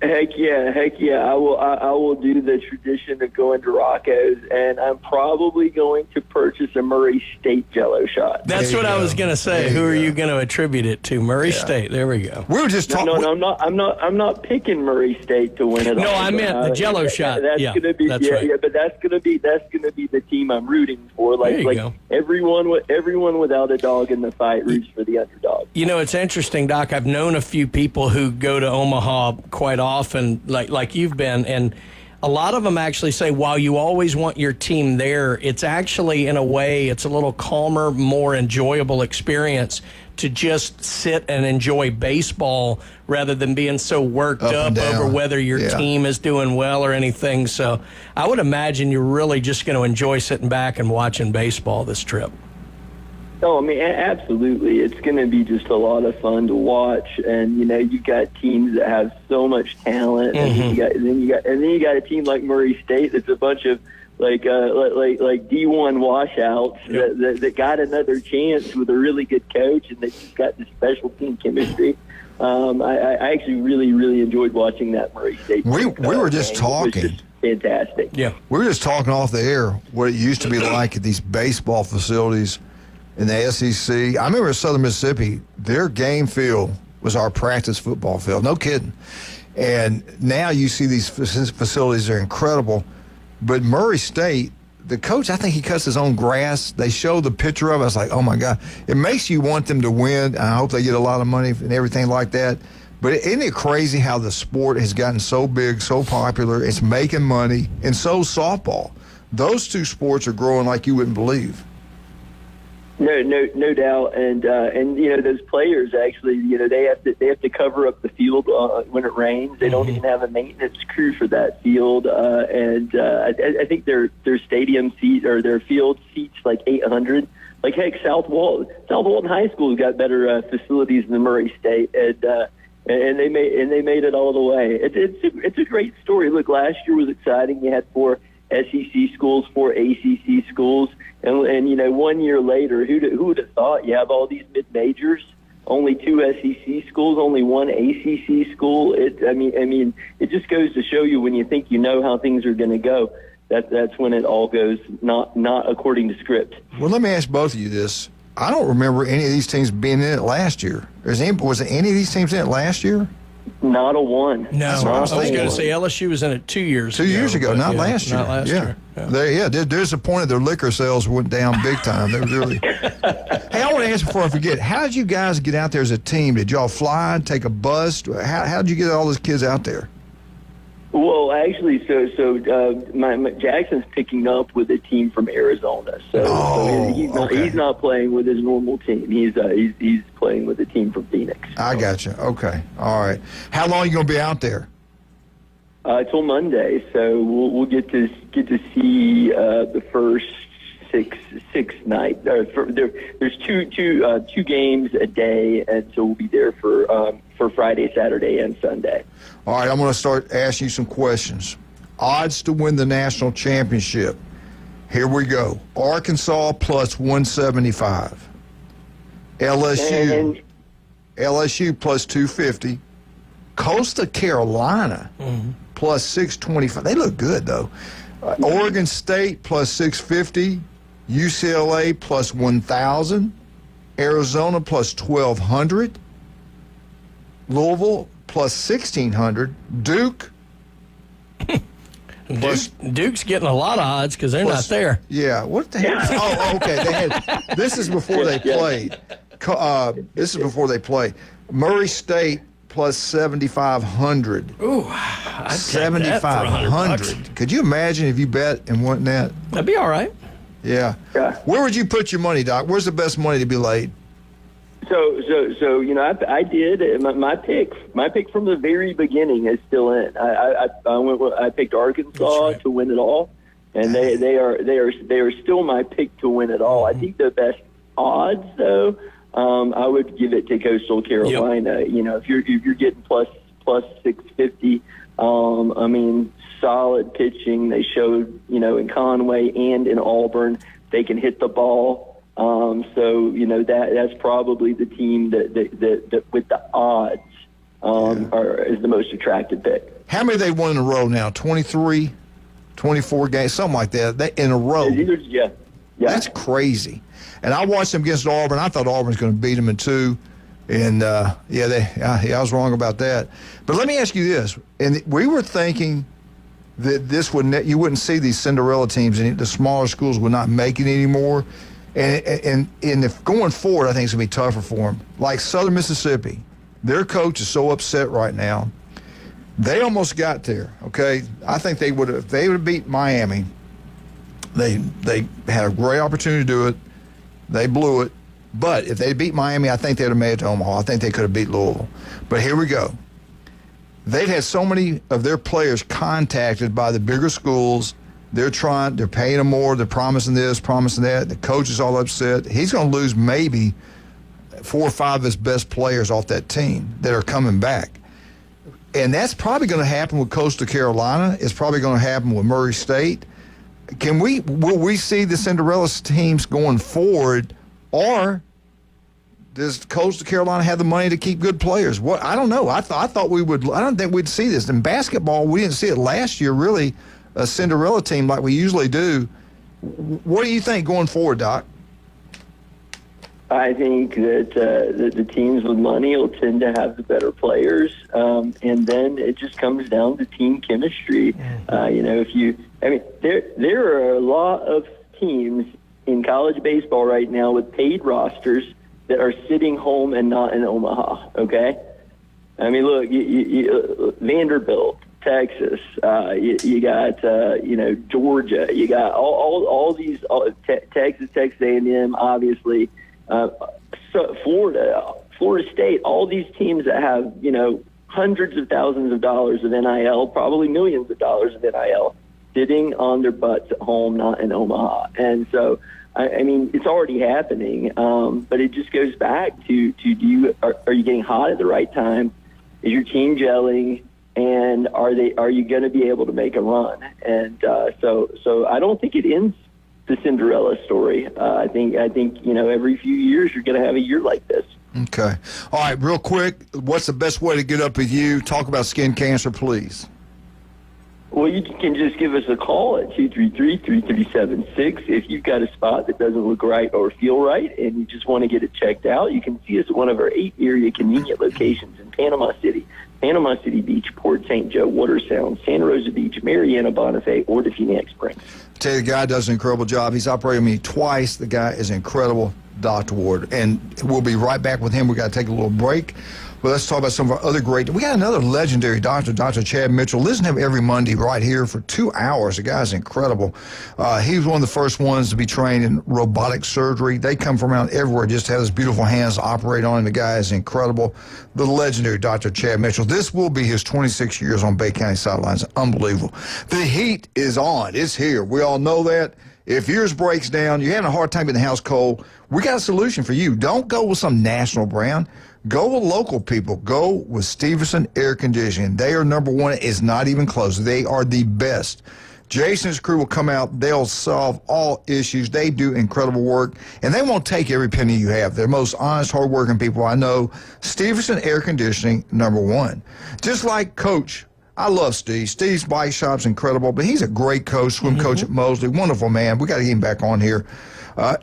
Heck yeah. I will do the tradition of going to Rocco's, and I'm probably going to purchase a Murray State Jell-O shot. That's what I was going to say. Who are you going to attribute it to? Murray State. There we go. We were just talking. No, I'm not picking Murray State to win it. No, I meant the Jell-O shot. That's gonna be right. But that's gonna be the team I'm rooting for. Like everyone without a dog in the fight roots for the underdog. You know, it's interesting, Doc. I've known a few people who go to Omaha quite often, like you've been, and a lot of them actually say while you always want your team there, it's actually, in a way, it's a little calmer, more enjoyable experience to just sit and enjoy baseball rather than being so worked up over whether your team is doing well or anything. So I would imagine you're really just going to enjoy sitting back and watching baseball this trip. Oh, I mean, absolutely. It's going to be just a lot of fun to watch, and you know, you've got teams that have so much talent, and then you got a team like Murray State that's a bunch of like D1 washouts that got another chance with a really good coach, and they just got this special team chemistry. I actually really enjoyed watching that Murray State. We were just talking. Fantastic. Yeah, we were just talking off the air what it used to be like at these baseball facilities in the SEC. I remember at Southern Mississippi, their game field was our practice football field. No kidding. And now you see these facilities are incredible. But Murray State, the coach, I think he cuts his own grass. They show the picture of it. I was like, oh, my God. It makes you want them to win. I hope they get a lot of money and everything like that. But isn't it crazy how the sport has gotten so big, so popular? It's making money. And so softball. Those two sports are growing like you wouldn't believe. No doubt, and you know, those players actually, you know, they have to cover up the field when it rains. They don't even have a maintenance crew for that field, and I think their stadium seat or their field seats like 800. Like heck, South Walton High School's got better facilities than Murray State, and they made it all the way. It's a great story. Look, last year was exciting. You had 4 SEC schools, 4 ACC schools. And you know, 1 year later, who would have thought you have all these mid-majors, only 2 SEC schools, only 1 ACC school? I mean, it just goes to show you when you think you know how things are going to go, that's when it all goes not according to script. Well, let me ask both of you this. I don't remember any of these teams being in it last year. Was any of these teams in it last year? Not a one. No, I was going to say LSU was in it 2 years ago. 2 years ago, not last year. Not last year. They're disappointed their liquor sales went down big time. They were really. Hey, I want to ask before I forget, how did you guys get out there as a team? Did y'all fly, take a bus? How did you get all those kids out there? Well, actually, my Jackson's picking up with a team from Arizona, so he's not playing with his normal team. He's playing with a team from Phoenix. I got you. Okay, all right. How long are you going to be out there? till Monday, so we'll get to see the first six nights. There's two games a day, and so we'll be there for Friday, Saturday, and Sunday. All right, I'm going to start asking you some questions. Odds to win the national championship. Here we go. Arkansas plus 175. LSU plus 250. Coastal Carolina plus 625. They look good, though. Oregon State plus 650. UCLA plus 1,000. Arizona plus 1,200. Louisville plus 1,600. Duke. Duke's getting a lot of odds because they're not there. Yeah. What the hell? Oh, okay. This is before they played. This is before they played. Murray State plus 7,500. Ooh, I'd 7,500. Could you imagine if you bet and won that? That'd be all right. Yeah. Where would you put your money, Doc? Where's the best money to be laid? So I did my pick from the very beginning is still in. I picked Arkansas to win it all, and they are still my pick to win it all. I think the best odds though, I would give it to Coastal Carolina. Yep. If you're getting plus 650, I mean, solid pitching. They showed in Conway and in Auburn they can hit the ball. So that's probably the team that with the odds is the most attractive pick. How many they won in a row now? 23, 24 games, something like that. In a row. Yeah. That's crazy. And I watched them against Auburn. I thought Auburn was going to beat them in 2. And, I was wrong about that. But let me ask you this. And we were thinking that you wouldn't see these Cinderella teams, and the smaller schools would not make it anymore. And if going forward, I think it's going to be tougher for them. Like Southern Mississippi, their coach is so upset right now. They almost got there, okay? I think they would have beat Miami. They had a great opportunity to do it. They blew it. But if they beat Miami, I think they would have made it to Omaha. I think they could have beat Louisville. But here we go. They've had so many of their players contacted by the bigger schools. They're paying them more. They're promising this, promising that. The coach is all upset. He's going to lose maybe 4 or 5 of his best players off that team that are coming back. And that's probably going to happen with Coastal Carolina. It's probably going to happen with Murray State. Will we see the Cinderella teams going forward, or does Coastal Carolina have the money to keep good players? I don't know. I thought we would. I don't think we'd see this in basketball. We didn't see it last year, really. A Cinderella team like we usually do. What do you think going forward, Doc? I think that the teams with money will tend to have the better players, and then it just comes down to team chemistry. There are a lot of teams in college baseball right now with paid rosters that are sitting home and not in Omaha. Okay, I mean, look, Vanderbilt, Texas, you got Georgia, you got all these Texas A&M, obviously, Florida State, all these teams that have hundreds of thousands of dollars of NIL, probably millions of dollars of NIL, sitting on their butts at home, not in Omaha. And so, I mean, it's already happening, but it just goes back to are you getting hot at the right time? Is your team gelling? And are you going to be able to make a run? And so I don't think it ends the Cinderella story. I think every few years you're going to have a year like this. Okay. All right, real quick, what's the best way to get up with you? Talk about skin cancer, please. Well, you can just give us a call at 233-3376. If you've got a spot that doesn't look right or feel right and you just want to get it checked out, you can see us at one of our 8 area convenient locations in Panama City Beach, Port St. Joe, Watersound, Santa Rosa Beach, Mariana, Bonifay, or the Phoenix Springs. I tell you, the guy does an incredible job. He's operated me twice. The guy is incredible, Dr. Ward. And we'll be right back with him. We got to take a little break. But let's talk about some of our other great. We got another legendary doctor, Dr. Chad Mitchell. Listen to him every Monday right here for 2 hours. The guy's incredible. He was one of the first ones to be trained in robotic surgery. They come from around everywhere, just have his beautiful hands to operate on him. The guy is incredible. The legendary Dr. Chad Mitchell. This will be his 26 years on Bay County sidelines. Unbelievable. The heat is on. It's here. We all know that. If yours breaks down, you're having a hard time getting the house cold, we got a solution for you. Don't go with some national brand. Go with local people. Go with Stevenson Air Conditioning. They are number one. It's not even close. They are the best. Jason's crew will come out. They'll solve all issues. They do incredible work, and they won't take every penny you have. They're the most honest, hardworking people I know. Stevenson Air Conditioning, number one. Just like Coach, I love Steve. Steve's bike shop's incredible, but he's a great coach, swim coach at Mosley. Wonderful man. We got to get him back on here.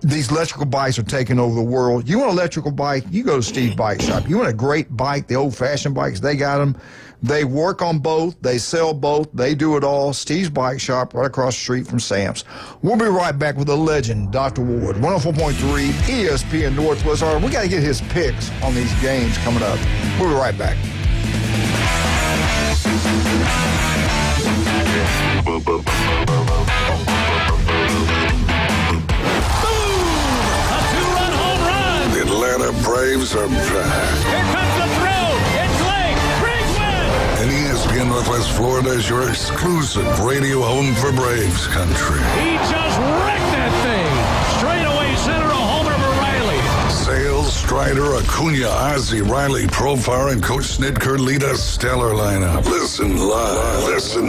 These electrical bikes are taking over the world. You want an electrical bike, you go to Steve's Bike Shop. You want a great bike, the old-fashioned bikes, they got them. They work on both. They sell both. They do it all. Steve's Bike Shop right across the street from Sam's. We'll be right back with the legend, Dr. Ward, 104.3 ESPN Northwest. All right, we got to get his picks on these games coming up. We'll be right back. The Atlanta Braves are back. Here comes the throw. It's late. Braves win. And ESPN Northwest Florida is your exclusive radio home for Braves country. He just wrecked that thing. Straightaway center, a homer for Riley. Sales, Strider, Acuna, Ozzie, Riley, Profar, and Coach Snitker lead a stellar lineup. Listen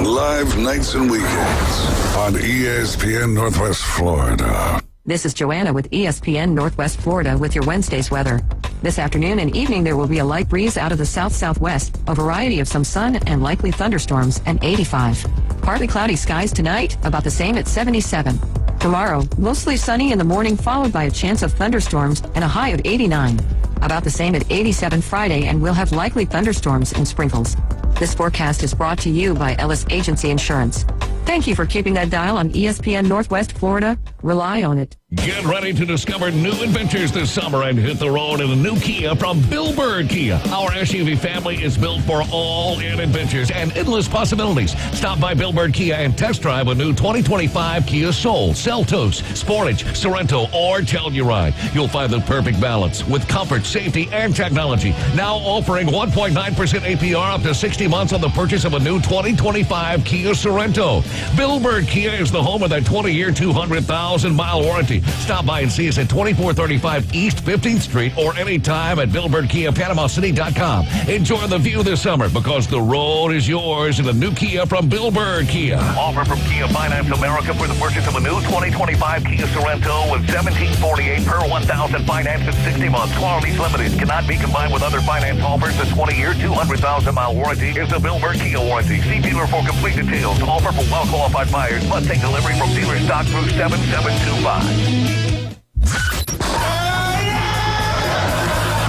live nights and weekends on ESPN Northwest Florida. This is Joanna with ESPN Northwest Florida with your Wednesday's weather. This afternoon and evening there will be a light breeze out of the south-southwest, a variety of some sun and likely thunderstorms, and 85. Partly cloudy skies tonight, about the same at 77. Tomorrow, mostly sunny in the morning followed by a chance of thunderstorms and a high of 89. About the same at 87 Friday, and we'll have likely thunderstorms and sprinkles. This forecast is brought to you by Ellis Agency Insurance. Thank you for keeping that dial on ESPN Northwest Florida. Rely on it. Get ready to discover new adventures this summer and hit the road in a new Kia from Bill Bird Kia. Our SUV family is built for all-in adventures and endless possibilities. Stop by Bill Bird Kia and test drive a new 2025 Kia Soul, Seltos, Sportage, Sorento, or Telluride. You'll find the perfect balance with comfort, safety, and technology. Now offering 1.9% APR up to 60 months on the purchase of a new 2025 Kia Sorento. Bill Bird Kia is the home of that 20-year, 200,000-mile warranty. Stop by and see us at 2435 East 15th Street or anytime at BillBirdKiaPanamaCity.com. Enjoy the view this summer because the road is yours in a new Kia from Bill Bird Kia. Offer from Kia Finance America for the purchase of a new 2025 Kia Sorento with $1,748 per 1,000 finance in 60 months. Qualities limited. Cannot be combined with other finance offers. The 20-year, 200,000-mile warranty is the Bill Bird Kia warranty. See dealer for complete details. Offer for well-qualified buyers. Must take delivery from dealer stock through 7725.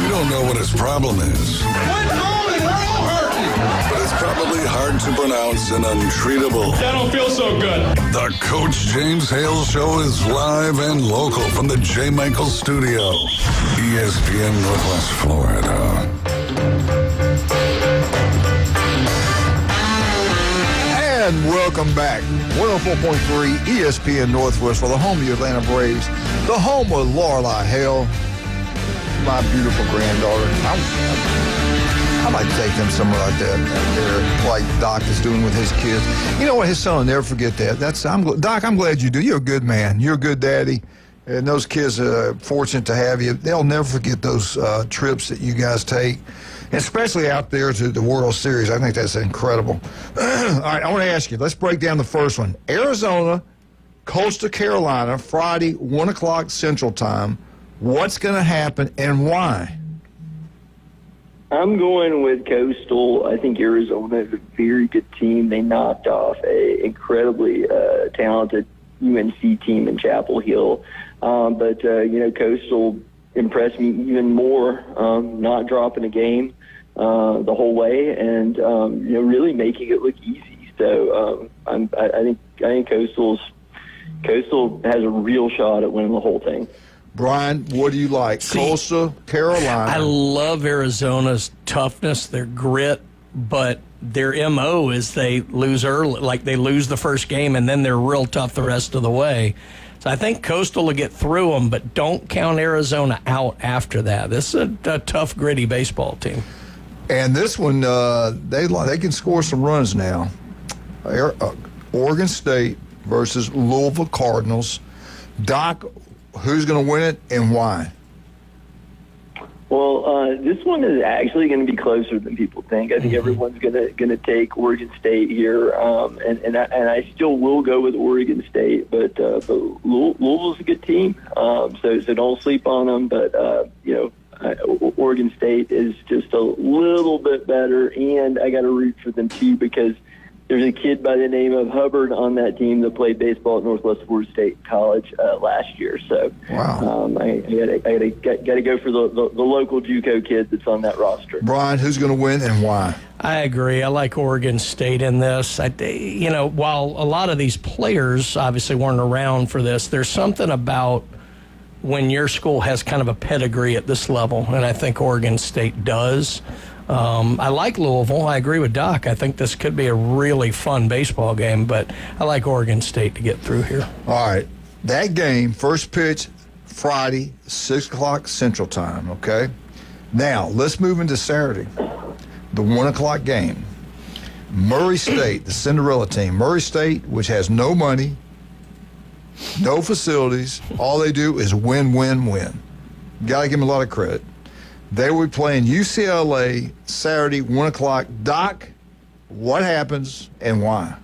You don't know what his problem is. But it's probably hard to pronounce and untreatable. I don't feel so good. The Coach James Hale Show is live and local from the J. Michael Studio. ESPN Northwest Florida. And welcome back. 104.3 ESPN Northwest for the home of the Atlanta Braves. The home of Lorelei Hale, my beautiful granddaughter. I'd like to take them somewhere like that. There, like Doc is doing with his kids. You know what? His son will never forget that. Doc, I'm glad you do. You're a good man. You're a good daddy. And those kids are fortunate to have you. They'll never forget those trips that you guys take, especially out there to the World Series. I think that's incredible. All right, I want to ask you, let's break down the first one. Arizona, Coastal Carolina, Friday, 1 o'clock Central Time. What's going to happen and why? I'm going with Coastal. I think Arizona is a very good team. They knocked off a incredibly talented UNC team in Chapel Hill. But Coastal impressed me even more, not dropping a game the whole way and, really making it look easy. So I think Coastal has a real shot at winning the whole thing. Brian, what do you like? Coastal Carolina. I love Arizona's toughness, their grit, but their MO is they lose early, like they lose the first game, and then they're real tough the rest of the way. So I think Coastal will get through them, but don't count Arizona out after that. This is a tough, gritty baseball team. And this one, they can score some runs now. Oregon State versus Louisville Cardinals. Doc, who's going to win it and why? Well, this one is actually going to be closer than people think. I think everyone's going to take Oregon State here, and I still will go with Oregon State, but Louisville's a good team, so don't sleep on them. But Oregon State is just a little bit better, and I got to root for them too because there's a kid by the name of Hubbard on that team that played baseball at Northwest Florida State College last year. So wow. I gotta go for the local JUCO kid that's on that roster. Brian, who's going to win and why? I agree. I like Oregon State in this. While a lot of these players obviously weren't around for this, there's something about when your school has kind of a pedigree at this level, and I think Oregon State does. I like Louisville. I agree with Doc. I think this could be a really fun baseball game, but I like Oregon State to get through here. All right. That game, first pitch, Friday, 6 o'clock Central Time, okay? Now, let's move into Saturday, the 1 o'clock game. Murray State, the Cinderella team. Murray State, which has no money, no facilities. All they do is win, win, win. Got to give them a lot of credit. They will be playing UCLA Saturday, 1 o'clock. Doc, what happens and why?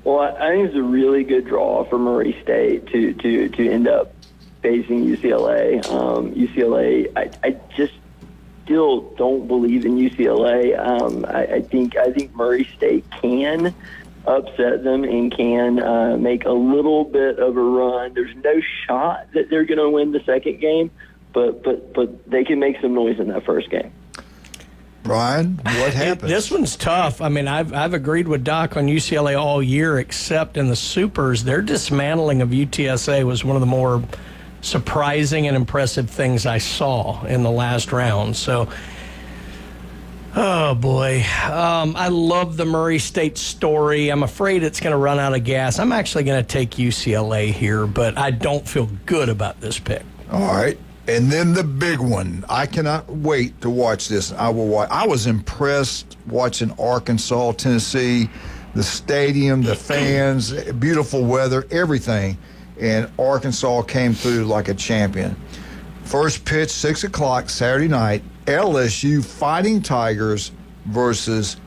Well, I think it's a really good draw for Murray State to end up facing UCLA. UCLA, I just still don't believe in UCLA. I think Murray State can upset them and can make a little bit of a run. There's no shot that they're going to win the second game. But they can make some noise in that first game. Brian, what happens? This one's tough. I mean, I've agreed with Doc on UCLA all year, except in the Supers. Their dismantling of UTSA was one of the more surprising and impressive things I saw in the last round. So, oh boy, I love the Murray State story. I'm afraid it's going to run out of gas. I'm actually going to take UCLA here, but I don't feel good about this pick. All right. And then the big one. I cannot wait to watch this. I will watch. I was impressed watching Arkansas, Tennessee, the stadium, the fans, beautiful weather, everything. And Arkansas came through like a champion. First pitch, 6 o'clock Saturday night. LSU Fighting Tigers versus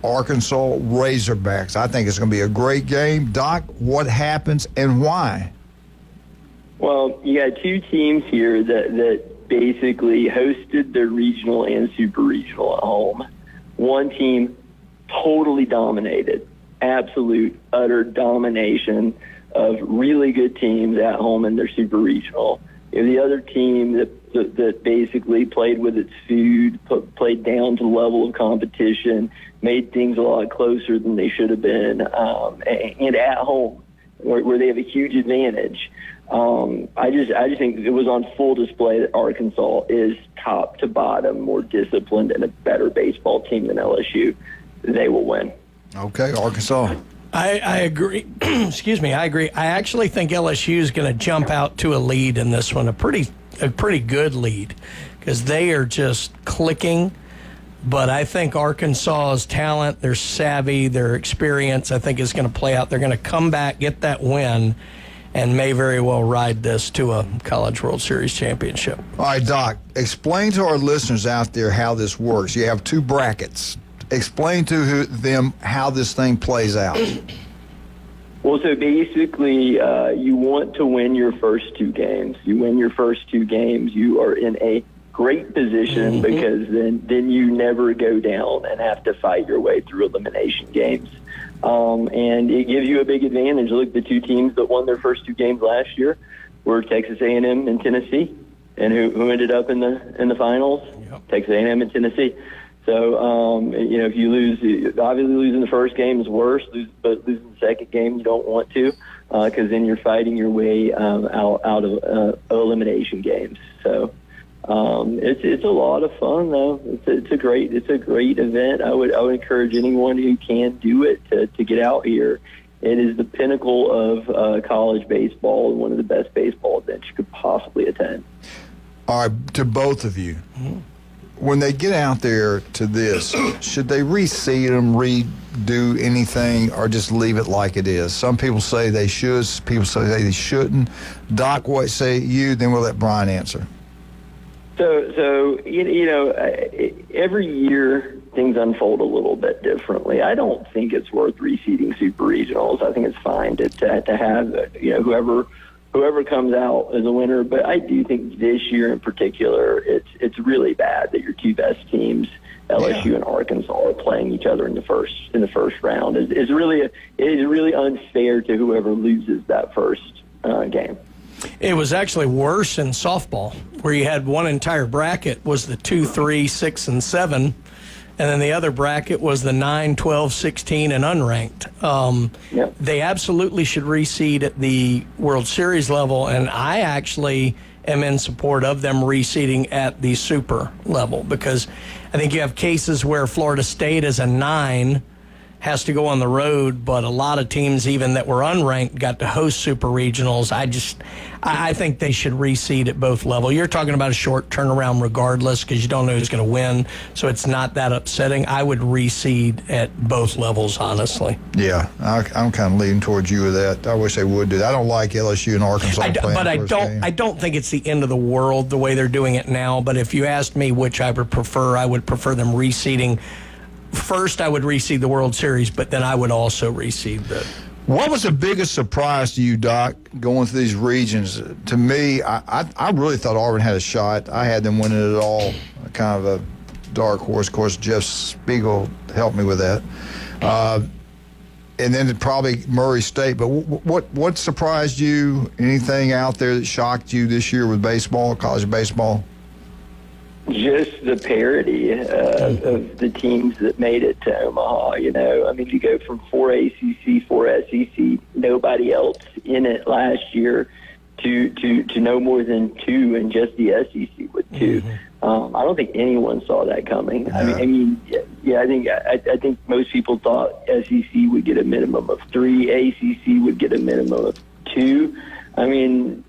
Arkansas Razorbacks. I think it's going to be a great game. Doc, what happens and why? Well, you got two teams here that basically hosted their regional and super regional at home. One team totally dominated, absolute, utter domination of really good teams at home in their super regional. And the other team that basically played with its food, played down to the level of competition, made things a lot closer than they should have been, and at home, where they have a huge advantage. I just think it was on full display that Arkansas is top to bottom, more disciplined, and a better baseball team than LSU. They will win. Okay, Arkansas. I agree. Excuse me. I agree. I actually think LSU is going to jump out to a lead in this one, a pretty good lead, because they are just clicking. But I think Arkansas's talent, their savvy, their experience, I think is going to play out. They're going to come back, get that win, and may very well ride this to a College World Series championship. All right, Doc, explain to our listeners out there how this works. You have two brackets. Explain to them how this thing plays out. Well, so basically, you want to win your first two games. You win your first two games, you are in a great position because then you never go down and have to fight your way through elimination games. And it gives you a big advantage. Look, the two teams that won their first two games last year were Texas A&M and Tennessee. And who ended up in the finals? Yep. Texas A&M and Tennessee. So, if you lose, obviously losing the first game is worse, but losing the second game you don't want to, because then you're fighting your way out of elimination games. So it's a lot of fun, though. It's a great event. I would encourage anyone who can do it to get out here. It is the pinnacle of college baseball and one of the best baseball events you could possibly attend. All right, to both of you. Mm-hmm. When they get out there to this, should they reseed them, redo anything, or just leave it like it is? Some people say they should. People say they shouldn't. Doc, what say you? Then we'll let Brian answer. So every year things unfold a little bit differently. I don't think it's worth reseeding super regionals. I think it's fine to have whoever comes out as a winner, but I do think this year in particular, it's really bad that your two best teams, LSU and Arkansas, are playing each other in the first round. It is really unfair to whoever loses that first game. It was actually worse in softball, where you had one entire bracket was the 2, 3, 6, and 7, and then the other bracket was the 9, 12, 16, and unranked. They absolutely should reseed at the World Series level, and I actually am in support of them reseeding at the super level, because I think you have cases where Florida State as a 9 has to go on the road, but a lot of teams, even that were unranked, got to host super regionals. I think they should reseed at both levels. You're talking about a short turnaround regardless, because you don't know who's going to win, so it's not that upsetting. I would reseed at both levels, honestly. Yeah, I'm kind of leaning towards you with that. I wish they would do that. I don't like LSU and Arkansas playing but I don't think it's the end of the world the way they're doing it now. But if you asked me which I would prefer them reseeding. First, I would reseed the World Series, but then I would also reseed the... What was the biggest surprise to you, Doc, going through these regions? To me, I really thought Auburn had a shot. I had them winning it all, kind of a dark horse. Of course, Jeff Spiegel helped me with that. And then probably Murray State. But what surprised you? Anything out there that shocked you this year with baseball, college baseball? Just the parity of the teams that made it to Omaha. You go from 4 ACC, 4 SEC, nobody else in it last year, to no more than 2 in just the SEC with 2. Mm-hmm. I don't think anyone saw that coming. Yeah. I think most people thought SEC would get a minimum of 3, ACC would get a minimum of 2. UNC,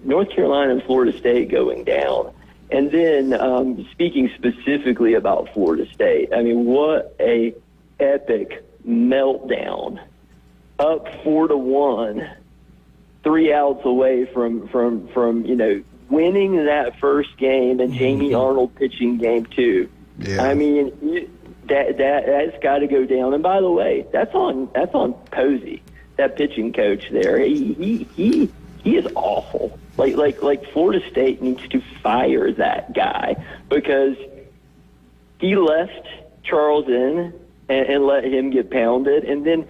North Carolina and Florida State going down. And then speaking specifically about Florida State, what a epic meltdown. Up 4-1, 3 outs away from winning that first game, and Jamie Arnold pitching game 2. Yeah. That's got to go down. And by the way, that's on Posey, that pitching coach there. He is awful. Like Florida State needs to fire that guy, because he left Charles in and let him get pounded. And then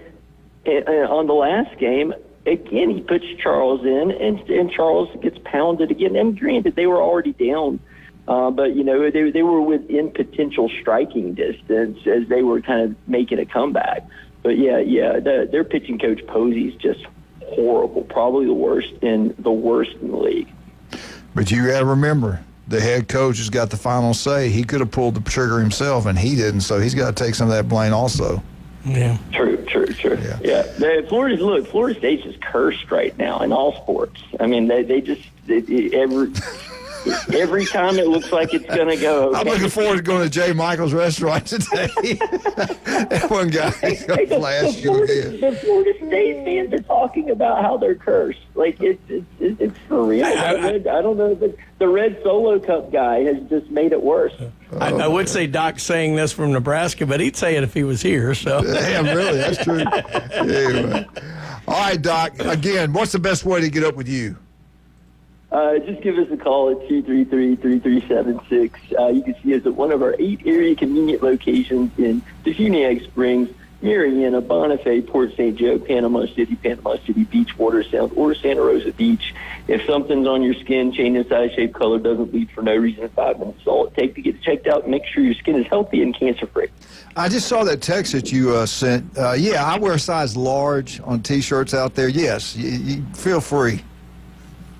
on the last game, again, he puts Charles in and Charles gets pounded again. And granted, they were already down, but they were within potential striking distance as they were kind of making a comeback. But their pitching coach Posey's just horrible, probably the worst in the league. But you got to remember, the head coach has got the final say. He could have pulled the trigger himself, and he didn't, so he's got to take some of that blame also. Yeah. True. Yeah. Florida State's just cursed right now in all sports. Every time it looks like it's going to go. Okay. I'm looking forward to going to Jay Michael's restaurant today. That one guy's going to blast you again. The Florida State fans are talking about how they're cursed. Like, it's for real. I don't know, but the Red Solo Cup guy has just made it worse. I would say Doc's saying this from Nebraska, but he'd say it if he was here. So. Damn, really, that's true. Anyway. All right, Doc, again, what's the best way to get up with you? Just give us a call at 233-3376. You can see us at one of our 8 area convenient locations in Defuniak Springs, Marietta, Bonifay, Port St. Joe, Panama City, Beachwater Sound, or Santa Rosa Beach. If something's on your skin, changing size, shape, color, doesn't bleed for no reason, 5 minutes is all it takes to get it checked out and make sure your skin is healthy and cancer-free. I just saw that text that you sent. Yeah, I wear a size large on T-shirts out there. Yes, you feel free.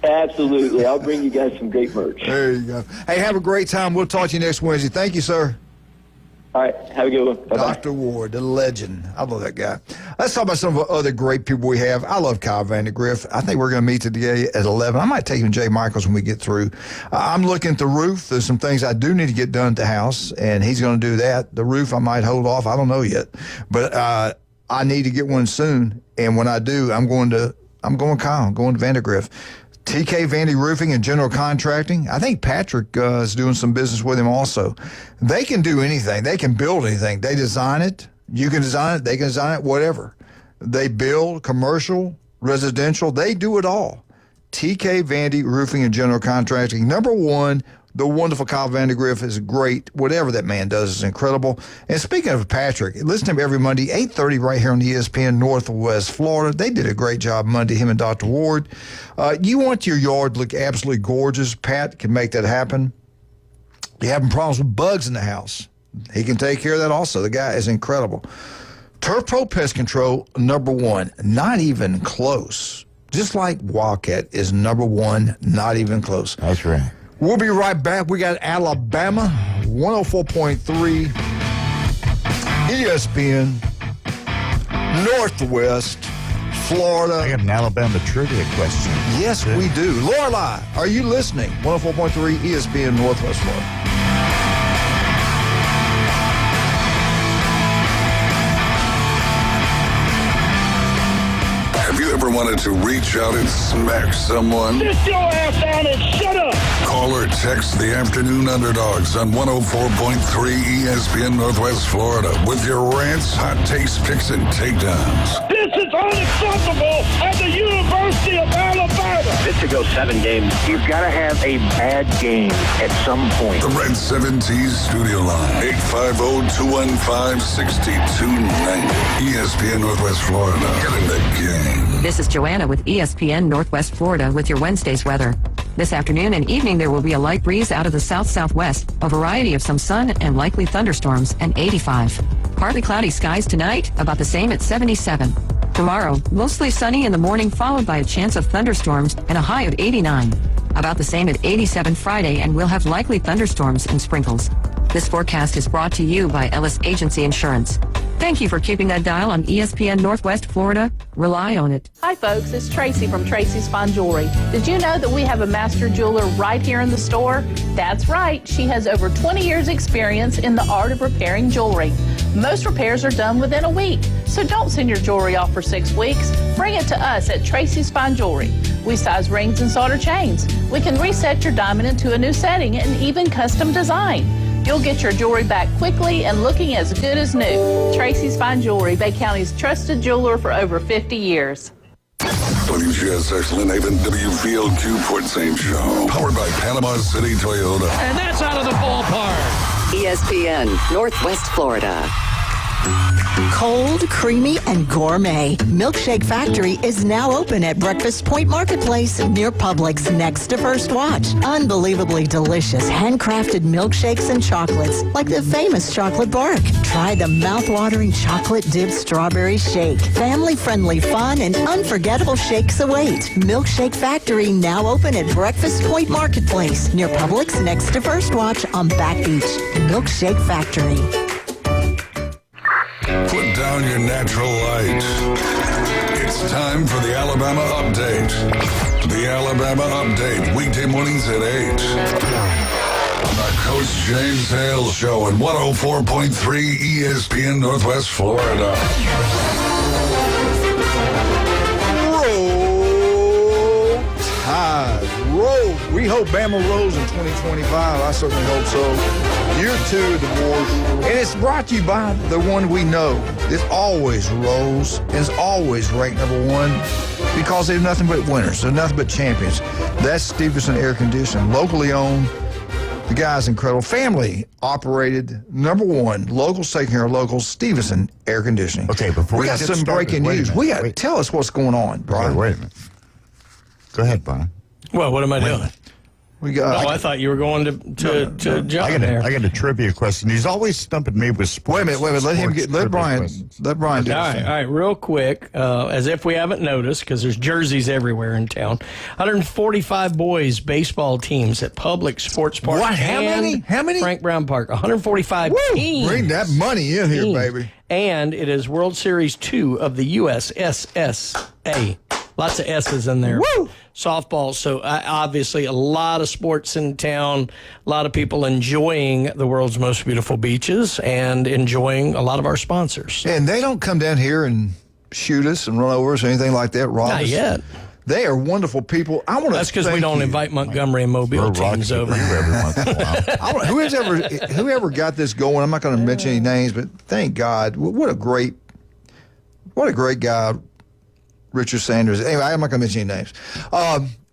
Absolutely. I'll bring you guys some great merch. There you go. Hey, have a great time. We'll talk to you next Wednesday. Thank you, sir. All right. Have a good one. Bye-bye. Dr. Ward, the legend. I love that guy. Let's talk about some of the other great people we have. I love Kyle Vandergriff. I think we're going to meet today at 11. I might take him to Jay Michaels when we get through. I'm looking at the roof. There's some things I do need to get done at the house, and he's going to do that. The roof I might hold off. I don't know yet. But I need to get one soon, and when I do, I'm going Kyle. I'm going to Vandergriff. TK Vandy Roofing and General Contracting. I think Patrick is doing some business with him also. They can do anything. They can build anything. They design it. You can design it. They can design it, whatever. They build commercial, residential. They do it all. TK Vandy Roofing and General Contracting. Number one, the wonderful Kyle Vandergriff is great. Whatever that man does is incredible. And speaking of Patrick, listen to him every Monday, 8:30 right here on ESPN Northwest Florida. They did a great job Monday, him and Dr. Ward. You want your yard to look absolutely gorgeous. Pat can make that happen. You're having problems with bugs in the house. He can take care of that also. The guy is incredible. Turf Pro Pest Control, number one, not even close. Just like Wildcat is number one, not even close. That's right. We'll be right back. We got Alabama, 104.3, ESPN, Northwest, Florida. I got an Alabama trivia question. Yes, we do. Lorelei, are you listening? 104.3, ESPN, Northwest, Florida. Have you ever wanted to reach out and smack someone? Sit your ass down and shut up! Call or text the Afternoon Underdogs on 104.3 ESPN Northwest Florida with your rants, hot takes, picks, and takedowns. This is unacceptable at the University of Alabama! This to go 7 games, you've got to have a bad game at some point. The Red 7T's studio line, 850-215-6290. ESPN Northwest Florida. Get in the game. This is Joanna with ESPN Northwest Florida with your Wednesday's weather. This afternoon and evening, there will be a light breeze out of the south-southwest, a variety of some sun and likely thunderstorms, and 85. Partly cloudy skies tonight, about the same at 77. Tomorrow, mostly sunny in the morning, followed by a chance of thunderstorms and a high of 89. About the same at 87 Friday, and we'll have likely thunderstorms and sprinkles. This forecast is brought to you by Ellis Agency Insurance. Thank you for keeping that dial on ESPN Northwest Florida. Rely on it. Hi, folks. It's Tracy from Tracy's Fine Jewelry. Did you know that we have a master jeweler right here in the store? That's right. She has over 20 years experience in the art of repairing jewelry. Most repairs are done within a week. So don't send your jewelry off for 6 weeks. Bring it to us at Tracy's Fine Jewelry. We size rings and solder chains. We can reset your diamond into a new setting and even custom design. You'll get your jewelry back quickly and looking as good as new. Tracy's Fine Jewelry, Bay County's trusted jeweler for over 50 years. WGSX Lynn Haven, WVLQ Port St. Joe. Powered by Panama City Toyota. And that's out of the ballpark. ESPN, Northwest Florida. Cold, creamy, and gourmet. Milkshake Factory is now open at Breakfast Point Marketplace near Publix next to First Watch. Unbelievably delicious handcrafted milkshakes and chocolates like the famous chocolate bark. Try the mouth-watering chocolate dipped strawberry shake. Family-friendly fun and unforgettable shakes await. Milkshake Factory now open at Breakfast Point Marketplace near Publix next to First Watch on Back Beach. Milkshake Factory. Put down your natural light. It's time for the Alabama Update. The Alabama Update, weekday mornings at 8. On the Coach James Hale Show at 104.3 ESPN Northwest Florida. Roll Tide. Roll. We hope Bama rolls in 2025. I certainly hope so. Year 2 of the Wars. And it's brought to you by the one we know. It always rolls and is always ranked number 1 because they're nothing but winners. They're nothing but champions. That's Stevenson Air Conditioning. Locally owned, The guy's incredible. Family operated, number one, local station here, local Stevenson Air Conditioning. Okay, before we got get some started, breaking wait a news. minute, Tell us what's going on, Brian. Okay, wait a minute. Go ahead, Brian. Well, what am I doing? We got. Oh, I thought you were going to John there. I got a trivia question. He's always stumping me with sports. Wait a minute. Let Brian do All right, real quick, as if we haven't noticed, because there's jerseys everywhere in town. 145 boys baseball teams at Public Sports Park. What? How many? Frank Brown Park. 145 teams. Bring that money in here, baby. And it is World Series 2 of the USSSA. Lots of S's in there. Woo! Softball. So obviously a lot of sports in town, a lot of people enjoying the world's most beautiful beaches and enjoying a lot of our sponsors. And they don't come down here and shoot us and run over us or anything like that, rob us. Not yet. They are wonderful people. That's because we don't invite Montgomery and Mobile teams over. Whoever got this going, I'm not going to mention any names, but thank God. What a great guy Richard Sanders. Anyway, I'm not going to mention any names.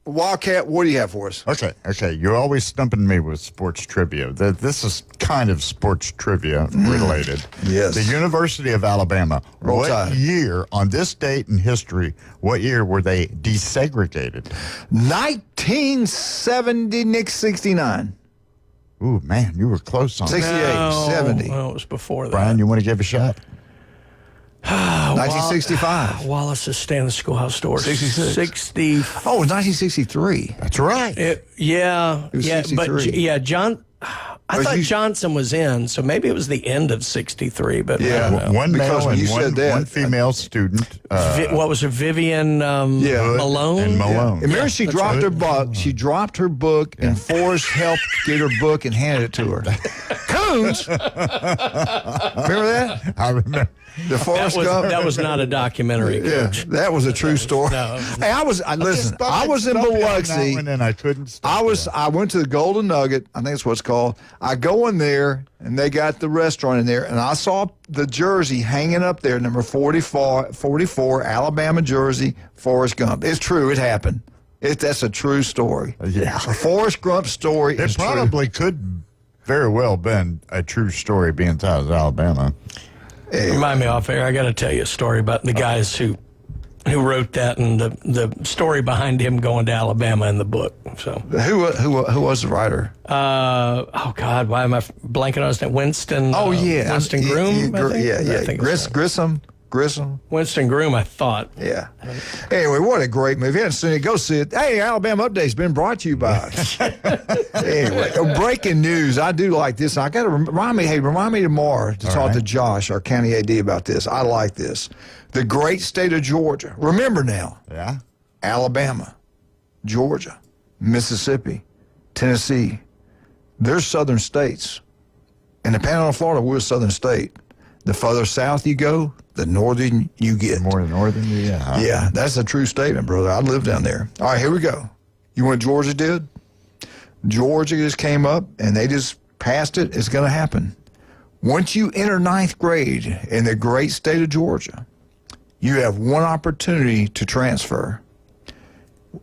Wildcat, what do you have for us? Okay. You're always stumping me with sports trivia. This is kind of sports trivia related. Yes. The University of Alabama. Roll what Tide. year, on this date in history, what year were they desegregated? 1969. Ooh, man, you were close on 68, that. 70. Well, it was before that. Brian, you want to give a shot? 1965. Wallace is staying in the schoolhouse store. 66. 60. Oh, 1963. That's right. It was 63. John. I thought Johnson was in, so maybe it was the end of 63. But I don't know. One male when you and said that, one female student. What was her? Vivian Malone. And Malone. Remember, she dropped her book. She dropped her book, and Forrest helped get her book and handed it to her. Coons. Remember that? I remember. The Forrest Gump. That was not a documentary. Coach. That was a true story. Hey, I was in Biloxi. And I couldn't stop. I went to the Golden Nugget. I think that's what it's called. I go in there, and they got the restaurant in there, and I saw the jersey hanging up there, number 44, Alabama jersey, Forrest Gump. It's true. It happened. That's a true story. Yeah. A Forrest Gump story is true. It probably could very well been a true story being tied to Alabama. Remind me off air. I got to tell you a story about the guys who wrote that and the story behind him going to Alabama in the book. So who was the writer? Oh God, why am I blanking on his name? Winston. Oh yeah, Winston Groom. I think Grissom. Winston Groom, I thought. Yeah. Anyway, what a great movie. If you haven't seen it, go see it. Hey, Alabama Update's been brought to you by. Anyway, breaking news. I do like this. I got to remind me tomorrow to talk to Josh, our county AD, about this. I like this. The great state of Georgia. Remember now. Yeah. Alabama, Georgia, Mississippi, Tennessee. They're southern states. And the Panhandle of Florida, we're a southern state. The further south you go, the northern you get. The more northern you get. Huh? Yeah, that's a true statement, brother. I live down there. All right, here we go. You know what Georgia did? Georgia just came up, and they just passed it. It's going to happen. Once you enter ninth grade in the great state of Georgia, you have one opportunity to transfer.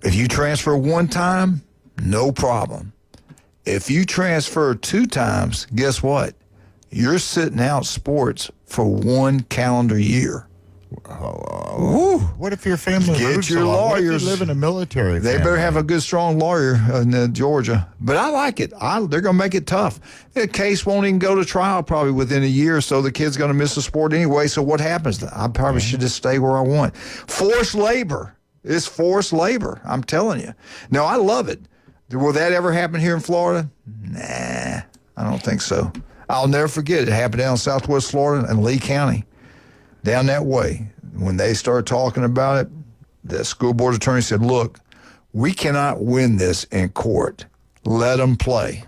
If you transfer one time, no problem. If you transfer 2 times, guess what? You're sitting out sports for 1 calendar year. What if your family Get moves your a lot? What if lawyers. you live in a military They family? better have a good, strong lawyer in Georgia. But I like it. They're going to make it tough. The case won't even go to trial probably within a year, so the kid's going to miss the sport anyway. So what happens? I probably should just stay where I want. Forced labor. It's forced labor. I'm telling you. No, I love it. Will that ever happen here in Florida? Nah, I don't think so. I'll never forget it. It happened down in Southwest Florida in Lee County. Down that way. When they started talking about it, the school board attorney said, look, we cannot win this in court. Let them play.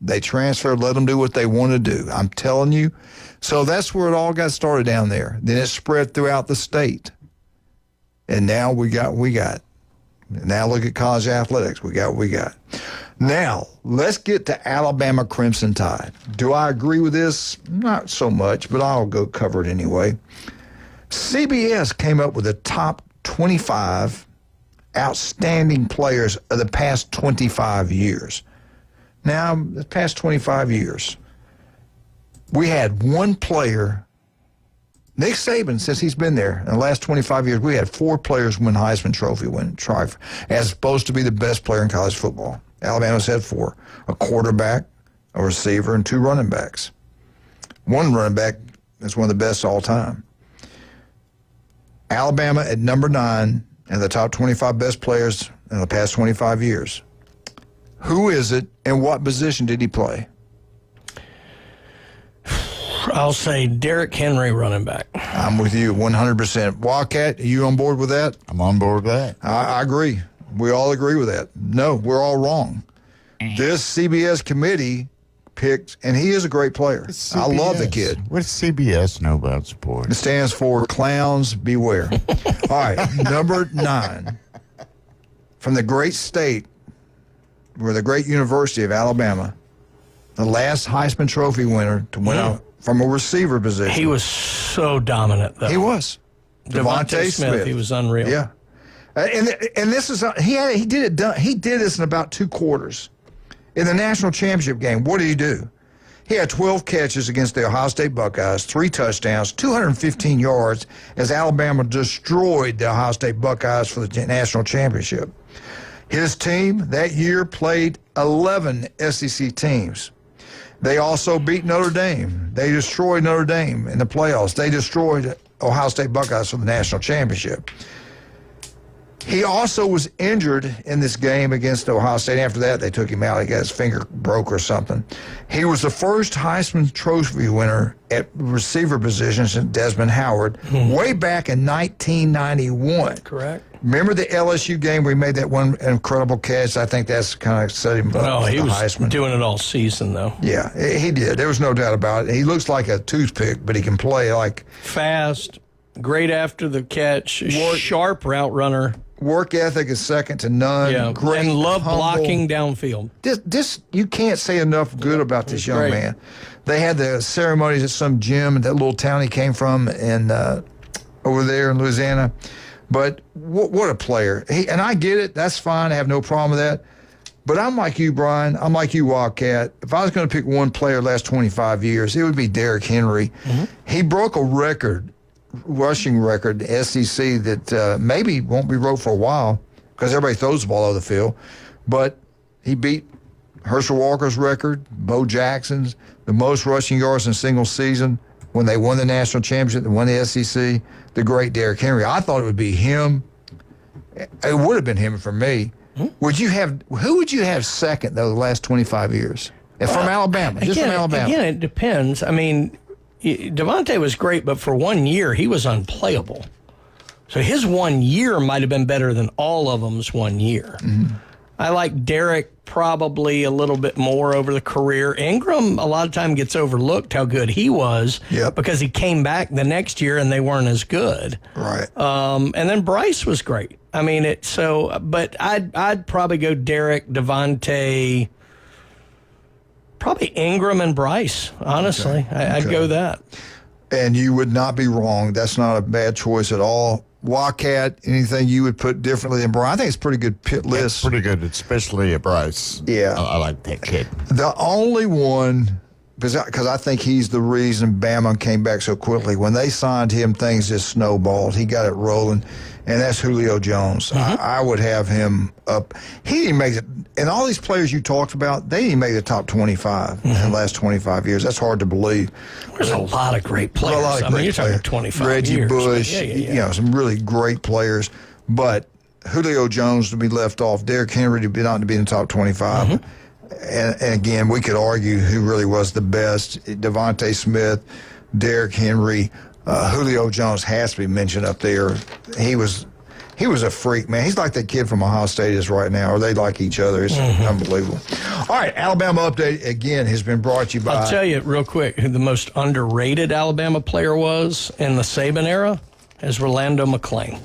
They transferred, let them do what they want to do. I'm telling you. So that's where it all got started down there. Then it spread throughout the state. And now we got. Now look at college athletics. We got. Now, let's get to Alabama Crimson Tide. Do I agree with this? Not so much, but I'll go cover it anyway. CBS came up with the top 25 outstanding players of the past 25 years. Now, the past 25 years, we had one player, Nick Saban, since he's been there, in the last 25 years, we had 4 players win Heisman Trophy, as supposed to be the best player in college football. Alabama's had 4, a quarterback, a receiver, and 2 running backs. One running back is one of the best all time. Alabama at number 9 and the top 25 best players in the past 25 years. Who is it, and what position did he play? I'll say Derrick Henry, running back. I'm with you 100%. Wildcat, are you on board with that? I'm on board with that. I agree. We all agree with that. No, we're all wrong. This CBS committee picked, and he is a great player. I love the kid. What does CBS know about sports? It stands for Clowns Beware. All right, number 9. From the great state, or the great University of Alabama, the last Heisman Trophy winner to win out from a receiver position. He was so dominant, though. He was. Devontae Smith. He was unreal. Yeah. And this is he did this in about 2 quarters. In the national championship game, what did he do? He had 12 catches against the Ohio State Buckeyes, 3 touchdowns, 215 yards, as Alabama destroyed the Ohio State Buckeyes for the national championship. His team that year played 11 SEC teams. They also beat Notre Dame. They destroyed Notre Dame in the playoffs. They destroyed Ohio State Buckeyes for the national championship. He also was injured in this game against Ohio State. After that, they took him out. He got his finger broke or something. He was the first Heisman Trophy winner at receiver position since Desmond Howard way back in 1991. Correct. Remember the LSU game where he made that one incredible catch? I think that's kind of set him up for he the was Heisman. doing it all season, though. Yeah, he did. There was no doubt about it. He looks like a toothpick, but he can play like... Fast, great after the catch, sharp route runner. Work ethic is second to none. Yeah, great, and love humble. blocking downfield. This you can't say enough good about this young man. They had the ceremonies at some gym in that little town he came from in over there in Louisiana. But what a player. And I get it. That's fine. I have no problem with that. But I'm like you, Brian. I'm like you, Wildcat. If I was going to pick one player the last 25 years, it would be Derrick Henry. He broke a rushing record, SEC, that maybe won't be broke for a while because everybody throws the ball over the field. But he beat Herschel Walker's record, Bo Jackson's, the most rushing yards in a single season when they won the national championship, they won the SEC, the great Derrick Henry. I thought it would be him. It would have been him for me. Who would you have second, though, the last 25 years? From Alabama, just from Alabama. Again, it depends. I mean, Devontae was great, but for 1 year, he was unplayable. So his 1 year might have been better than all of them's 1 year. I like Derrick probably a little bit more over the career. Ingram, a lot of time gets overlooked how good he was because he came back the next year and they weren't as good. Right. And then Bryce was great. I mean, but I'd probably go Derrick, Devontae, probably Ingram and Bryce, honestly. Okay. I'd go that. And you would not be wrong. That's not a bad choice at all. Wildcat, anything you would put differently than Brian? I think it's a pretty good pit list. Yeah, pretty good, especially at Bryce. Yeah. I like that kid. The only one, because I think he's the reason Bama came back so quickly. When they signed him, things just snowballed. He got it rolling, and that's Julio Jones. I would have him up. He didn't make it. And all these players you talked about, they didn't make the top 25 in the last 25 years. That's hard to believe. There's a lot of great players. You're talking 25 Reggie years. Bush, some really great players. But Julio Jones to be left off, Derrick Henry to be not to be in the top 25. And again, we could argue who really was the best. Devontae Smith, Derrick Henry, Julio Jones has to be mentioned up there. He was a freak, man. He's like that kid from Ohio State is right now, or they like each other. It's unbelievable. All right, Alabama Update, again, has been brought to you by... I'll tell you real quick who the most underrated Alabama player was in the Saban era is Rolando McClain.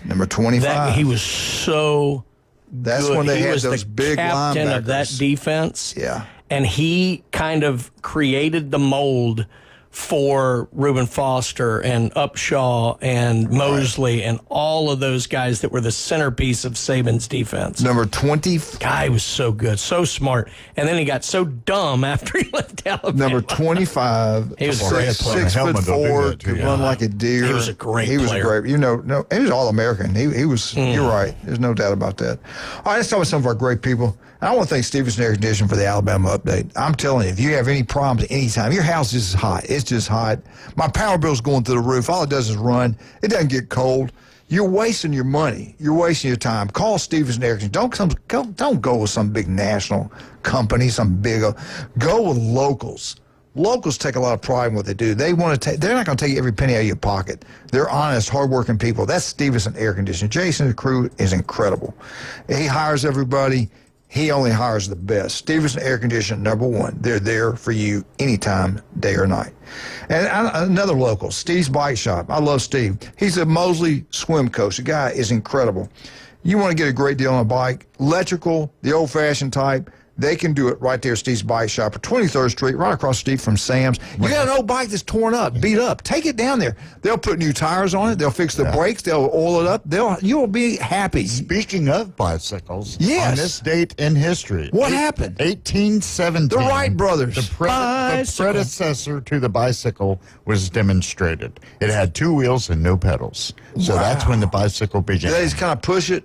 Number 25. He was so That's good. when they he had was those the big captain linebackers of that defense. Yeah. And he kind of created the mold for Reuben Foster and Upshaw and Mosley and all of those guys that were the centerpiece of Saban's defense. Number 20. Guy was so good, so smart. And then he got so dumb after he left Alabama. Number 25. He was a great player. 6'4", could run like a deer. He was a great player. He was player. a great, no, he was All-American. He was, you're right. There's no doubt about that. All right, let's talk about some of our great people. I want to thank Stevenson Air Conditioning for the Alabama update. I'm telling you, if you have any problems at any time, your house is hot. It's just hot. My power bill's going through the roof. All it does is run. It doesn't get cold. You're wasting your money. You're wasting your time. Call Stevenson Air Conditioning. Don't go with some big national company, some big. Go with locals. Locals take a lot of pride in what they do. They want to take. They're not going to take every penny out of your pocket. They're honest, hardworking people. That's Stevenson Air Conditioning. Jason and the crew is incredible. He hires everybody. He only hires the best. Stevenson Air Conditioning, number one. They're there for you anytime, day or night. And another local, Steve's Bike Shop. I love Steve. He's a Mosley swim coach. The guy is incredible. You want to get a great deal on a bike, electrical, the old-fashioned type, they can do it right there at Steve's Bike Shop at 23rd Street, right across the street from Sam's. You got an old bike that's torn up, beat up. Take it down there. They'll put new tires on it. They'll fix the brakes. They'll oil it up. You'll be happy. Speaking of bicycles, yes. On this date in history. What happened? 1817. The Wright brothers. The predecessor to the bicycle was demonstrated. It had two wheels and no pedals. So that's when the bicycle began. They just kind of push it.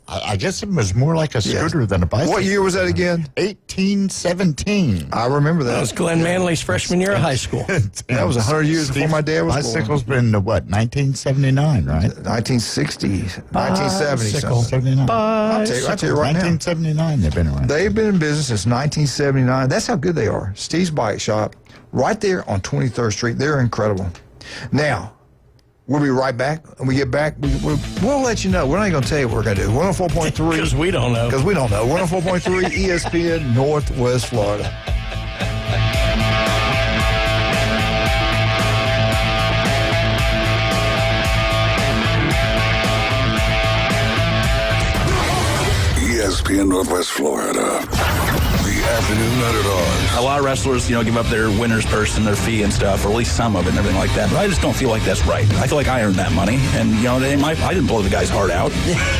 I guess it was more like a scooter than a bicycle. What year was that again? 1817. I remember that. That was Glenn Manley's freshman year of high school. That was 100 years before my dad was born. Bicycle's been, 1979, right? 1960, 1970. 79. I'll tell you right now. 1979 they've been around. They've been in business since 1979. That's how good they are. Steve's Bike Shop, right there on 23rd Street. They're incredible. Now, we'll be right back. When we get back, we'll let you know. We're not going to tell you what we're going to do. 104.3. Because we don't know. 104.3 ESPN Northwest Florida. ESPN Northwest Florida. The afternoon underdogs. A lot of wrestlers, give up their winner's purse and their fee and stuff, or at least some of it and everything like that. But I just don't feel like that's right. I feel like I earned that money, and I didn't blow the guy's heart out.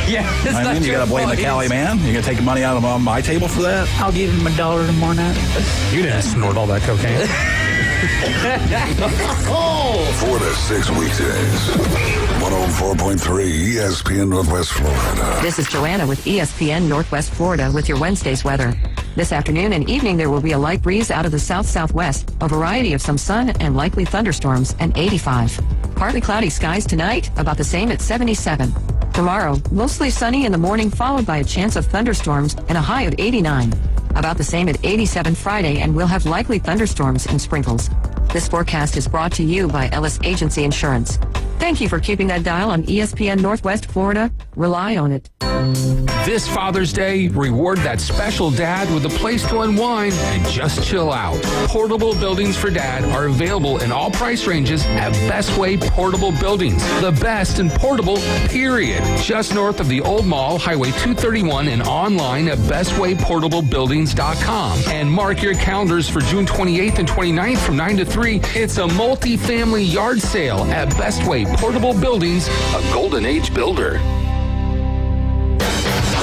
Yeah, it's not you got to blame the Cali man. You got to take money out of my table for that. I'll give him $1 tomorrow night. You didn't snort all that cocaine. 4 to 6 weekdays. 104.3 ESPN Northwest Florida. This is Joanna with ESPN Northwest Florida with your Wednesday's weather. This afternoon and evening, there will be a light breeze out of the south-southwest, a variety of some sun and likely thunderstorms, and 85. Partly cloudy skies tonight, about the same at 77. Tomorrow, mostly sunny in the morning, followed by a chance of thunderstorms and a high of 89. About the same at 87 Friday, and we'll have likely thunderstorms and sprinkles. This forecast is brought to you by Ellis Agency Insurance. Thank you for keeping that dial on ESPN Northwest Florida. Rely on it. This Father's Day, reward that special dad with a place to unwind and just chill out. Portable buildings for dad are available in all price ranges at Best Way Portable Buildings. The best in portable, period. Just north of the Old Mall, Highway 231, and online at bestwayportablebuildings.com. And mark your calendars for June 28th and 29th from 9 to 3. It's a multi-family yard sale at Best Way Portable Buildings, a Golden Age builder.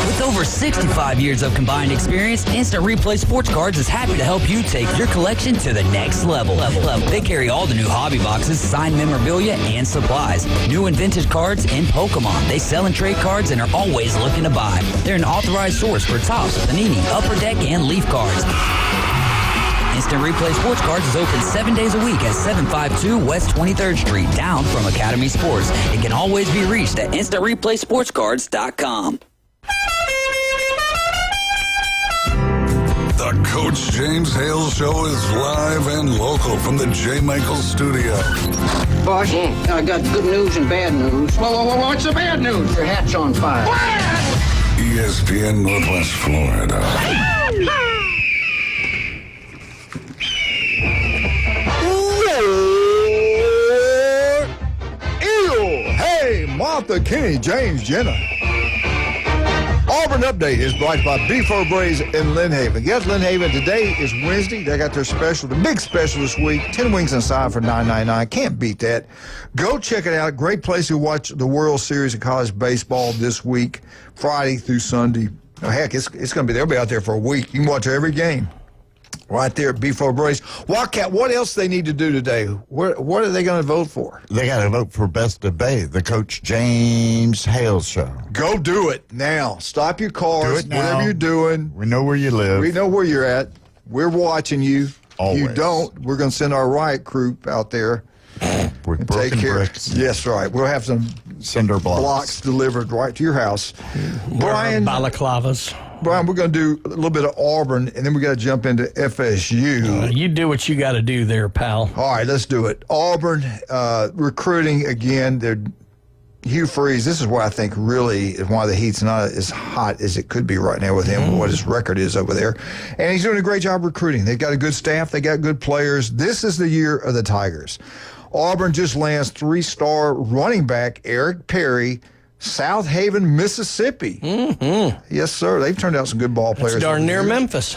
With over 65 years of combined experience, Instant Replay Sports Cards is happy to help you take your collection to the next level. They carry all the new hobby boxes, signed memorabilia, and supplies. New and vintage cards and Pokemon. They sell and trade cards and are always looking to buy. They're an authorized source for Topps, Panini, Upper Deck, and Leaf cards. Instant Replay Sports Cards is open 7 days a week at 752 West 23rd Street, down from Academy Sports. It can always be reached at instantReplaySportsCards.com. The Coach James Hale Show is live and local from the J. Michaels studio. Boss, I got good news and bad news. Well, what's the bad news? Your hat's on fire. ESPN Northwest Florida. Hey, Martha, Kenny, James, Jenna. Auburn Update is brought by Beef Braised in Lynn Haven. Yes, Lynn Haven, today is Wednesday. They got their special, the big special this week, 10 wings inside for $9.99. Can't beat that. Go check it out. Great place to watch the World Series of college baseball this week, Friday through Sunday. Oh, heck, it's going to be, they'll be out there for a week. You can watch every game right there at Beef Braised. Wildcat, what else they need to do today? What are they going to vote for? They got to vote for Best Debate, the Coach James Hale show. Go do it now. Stop your cars, Do it now. whatever you're doing. We know where you live. We know where you're at. We're watching you. Always. You don't, we're going to send our riot crew out there. With and broken take care. bricks. Yes, right. We'll have some cinder blocks delivered right to your house. Brian, balaclavas. Brian, we're going to do a little bit of Auburn, and then we got to jump into FSU. You do what you got to do there, pal. All right, let's do it. Auburn recruiting again. They're Hugh Freeze. This is what I think really is why the heat's not as hot as it could be right now with him. What his record is over there, and he's doing a great job recruiting. They've got a good staff. They got good players. This is the year of the Tigers. Auburn just lands 3-star running back Eric Perry, South Haven, Mississippi. Yes, sir. They've turned out some good ball players. It's darn near years. Memphis.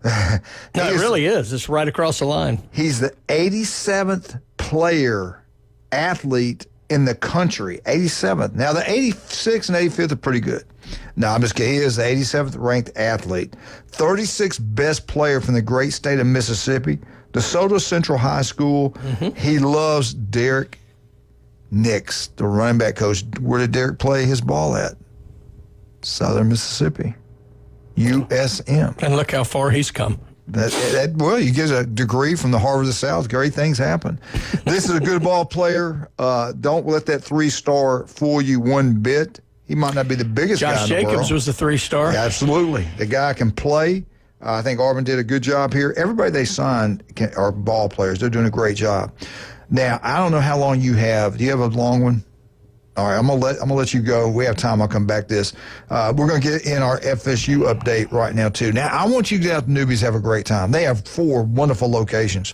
No, it really is. It's right across the line. He's the 87th athlete in the country. 87th. Now, the 86th and 85th are pretty good. No, I'm just kidding. He is the 87th ranked athlete. 36th best player from the great state of Mississippi. DeSoto Central High School. He loves Derek Nix, the running back coach. Where did Derek play his ball at? Southern Mississippi. USM. And look how far he's come. Well, you get a degree from the Harvard of the South. Great things happen. This is a good ball player. Don't let that 3-star fool you one bit. He might not be the biggest guy in the world. Josh Jacobs was the 3-star. Yeah, absolutely. The guy can play. I think Auburn did a good job here. Everybody they signed are ball players. They're doing a great job. Now, I don't know how long you have. Do you have a long one? All right, I'm gonna let you go. We have time. I'll come back to this. We're gonna get in our FSU update right now too. Now, I want you to get out to Newbies, have a great time. They have 4 wonderful locations.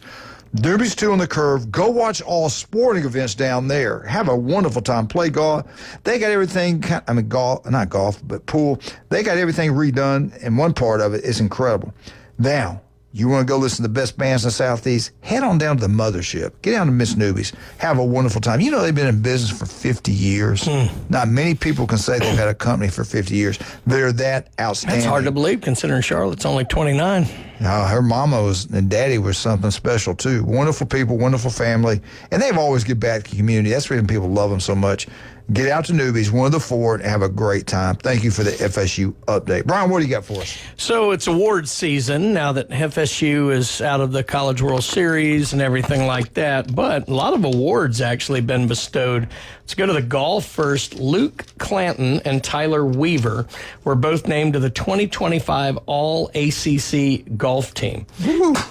Newbies 2 on the Curve. Go watch all sporting events down there. Have a wonderful time. Play golf. They got everything. Golf, not golf, but pool. They got everything redone, and one part of it is incredible. Now, you want to go listen to the best bands in the Southeast? Head on down to the Mothership. Get down to Miss Newbies. Have a wonderful time. You know they've been in business for 50 years. Not many people can say they've had a company for 50 years. They're that outstanding. That's hard to believe considering Charlotte's only 29. Her mama and daddy was something special, too. Wonderful people, wonderful family. And they've always give back to the community. That's the reason people love them so much. Get out to Newbies, one of the 4, and have a great time. Thank you for the FSU update. Brian, what do you got for us? So it's awards season now that FSU is out of the College World Series and everything like that. But a lot of awards actually been bestowed. Let's go to the golf first. Luke Clanton and Tyler Weaver were both named to the 2025 All-ACC Golf Team.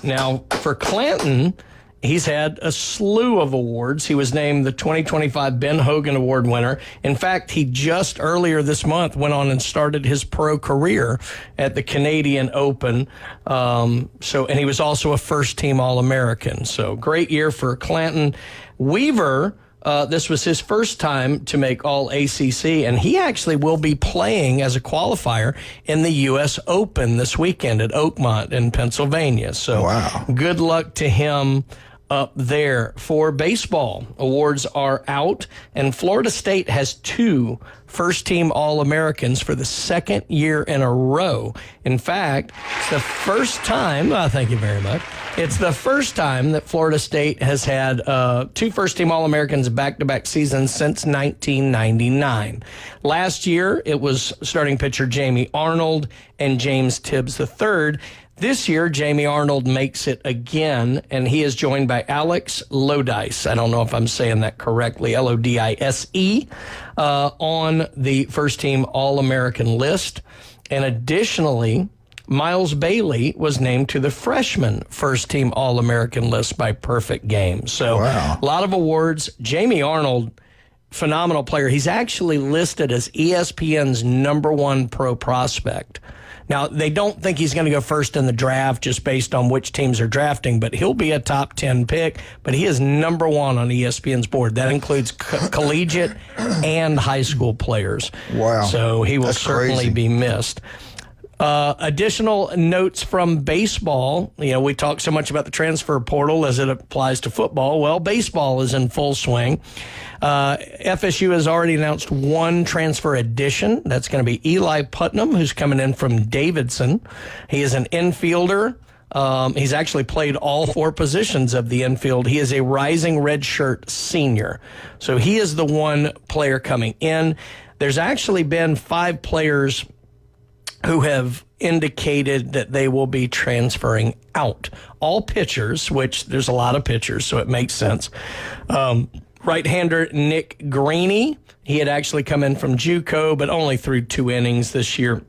Now, for Clanton, he's had a slew of awards. He was named the 2025 Ben Hogan Award winner. In fact, he just earlier this month went on and started his pro career at the Canadian Open. And he was also a first-team All-American. So great year for Clanton. Weaver, this was his first time to make All-ACC, and he actually will be playing as a qualifier in the U.S. Open this weekend at Oakmont in Pennsylvania. So good luck to him up there. For baseball, awards are out, and Florida State has 2 first-team All-Americans for the second year in a row. In fact, it's the first time, thank you very much, it's the first time that Florida State has had 2 first-team All-Americans back-to-back seasons since 1999. Last year, it was starting pitcher Jamie Arnold and James Tibbs III. This year, Jamie Arnold makes it again, and he is joined by Alex Lodice. I don't know if I'm saying that correctly, Lodise, on the first-team All-American list. And additionally, Miles Bailey was named to the freshman first-team All-American list by Perfect Game. So a lot of awards. Jamie Arnold, phenomenal player. He's actually listed as ESPN's #1 pro prospect. Now, they don't think he's going to go first in the draft just based on which teams are drafting, but he'll be a top 10 pick. But he is number one on ESPN's board. That includes collegiate and high school players. Wow. So he will That's certainly crazy. be missed. Additional notes from baseball. We talk so much about the transfer portal as it applies to football. Well, baseball is in full swing. FSU has already announced one transfer addition. That's going to be Eli Putnam, who's coming in from Davidson. He is an infielder. He's actually played all four positions of the infield. He is a rising redshirt senior. So he is the one player coming in. There's actually been 5 players who have indicated that they will be transferring out. All pitchers, which there's a lot of pitchers, so it makes sense. Right-hander Nick Greeny, he had actually come in from JUCO, but only threw 2 innings this year.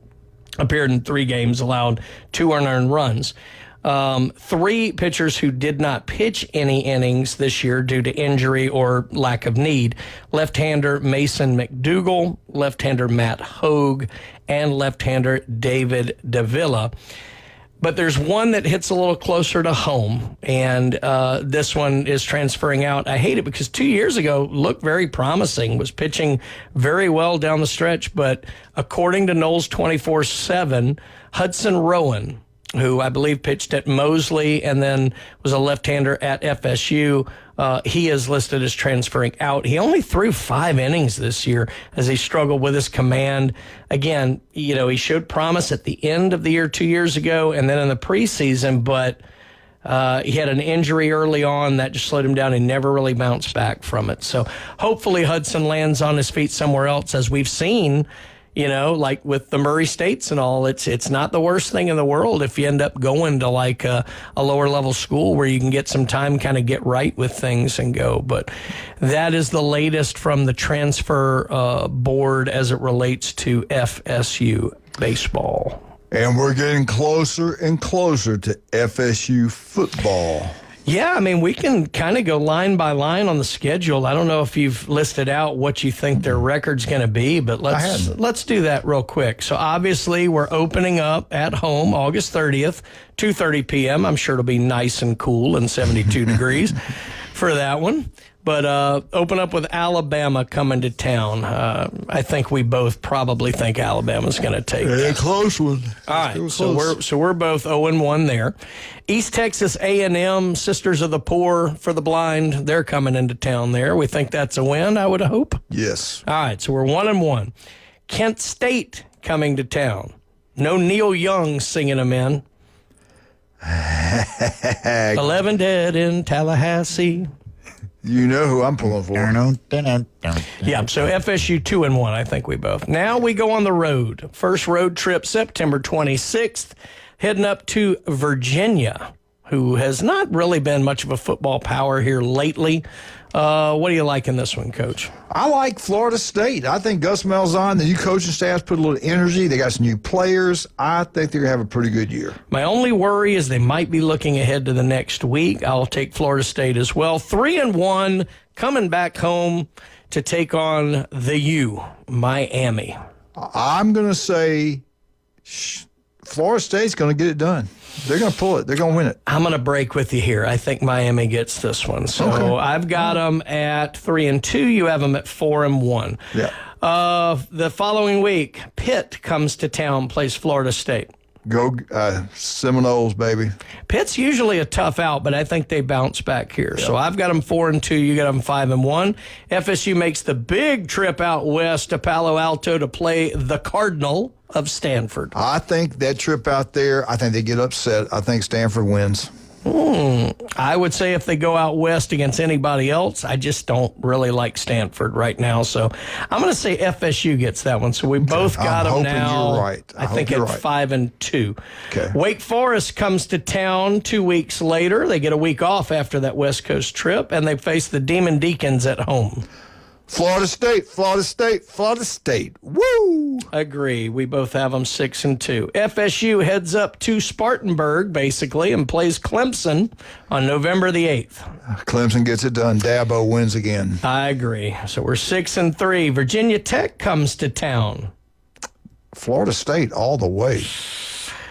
Appeared in 3 games, allowed 2 unearned runs. 3 pitchers who did not pitch any innings this year due to injury or lack of need. Left-hander Mason McDougall, left-hander Matt Hogue, and left-hander David Davila. But there's one that hits a little closer to home, and this one is transferring out. I hate it because 2 years ago looked very promising, was pitching very well down the stretch, but according to Knowles 24/7, Hudson Rowan, who I believe pitched at Mosley and then was a left-hander at FSU, he is listed as transferring out. He only threw 5 innings this year as he struggled with his command. Again, he showed promise at the end of the year 2 years ago and then in the preseason, but he had an injury early on that just slowed him down. He never really bounced back from it. So hopefully Hudson lands on his feet somewhere else, as we've seen. Like with the Murray States and all, it's not the worst thing in the world if you end up going to like a lower level school where you can get some time, kind of get right with things and go. But that is the latest from the transfer board as it relates to FSU baseball. And we're getting closer and closer to FSU football. Yeah, I mean, we can kind of go line by line on the schedule. I don't know if you've listed out what you think their record's going to be, but let's do that real quick. So obviously we're opening up at home August 30th, 2:30 p.m. I'm sure it'll be nice and cool and 72 degrees for that one. But open up with Alabama coming to town. I think we both probably think Alabama's going to take it. Close one. All right, so we're both 0-1 there. East Texas A&M, Sisters of the Poor for the Blind, they're coming into town there. We think that's a win, I would hope. Yes. All right, so we're 1-1. Kent State coming to town. No Neil Young singing them in. 11 dead in Tallahassee. You know who I'm pulling for. Yeah, so FSU 2-1, I think we both. Now we go on the road. First road trip, September 26th, heading up to Virginia, who has not really been much of a football power here lately. What do you like in this one, Coach? I like Florida State. I think Gus Malzahn, the new coaching staff, put a little energy. They got some new players. I think they're going to have a pretty good year. My only worry is they might be looking ahead to the next week. I'll take Florida State as well. 3-1, coming back home to take on the U, Miami. I'm going to say Florida State's going to get it done. They're going to pull it. They're going to win it. I'm going to break with you here. I think Miami gets this one. So okay. I've got them at 3-2. You have them at 4-1. Yeah. The following week, Pitt comes to town, plays Florida State. Go Seminoles, baby. Pitt's usually a tough out, but I think they bounce back here. Yeah. So I've got them 4-2. You got them 5-1. FSU makes the big trip out west to Palo Alto to play the Cardinal of Stanford. I think that trip out there, I think they get upset. I think Stanford wins. I would say if they go out west against anybody else, I just don't really like Stanford right now. So I'm going to say FSU gets that one. So we both got them now. You're right. I think at 5-2. Okay. Wake Forest comes to town 2 weeks later. They get a week off after that West Coast trip, and they face the Demon Deacons at home. Florida State, Florida State, Florida State. Woo! Agree. We both have them 6-2. FSU heads up to Spartanburg, basically, and plays Clemson on November the 8th. Clemson gets it done. Dabo wins again. I agree. So we're 6-3. Virginia Tech comes to town. Florida State all the way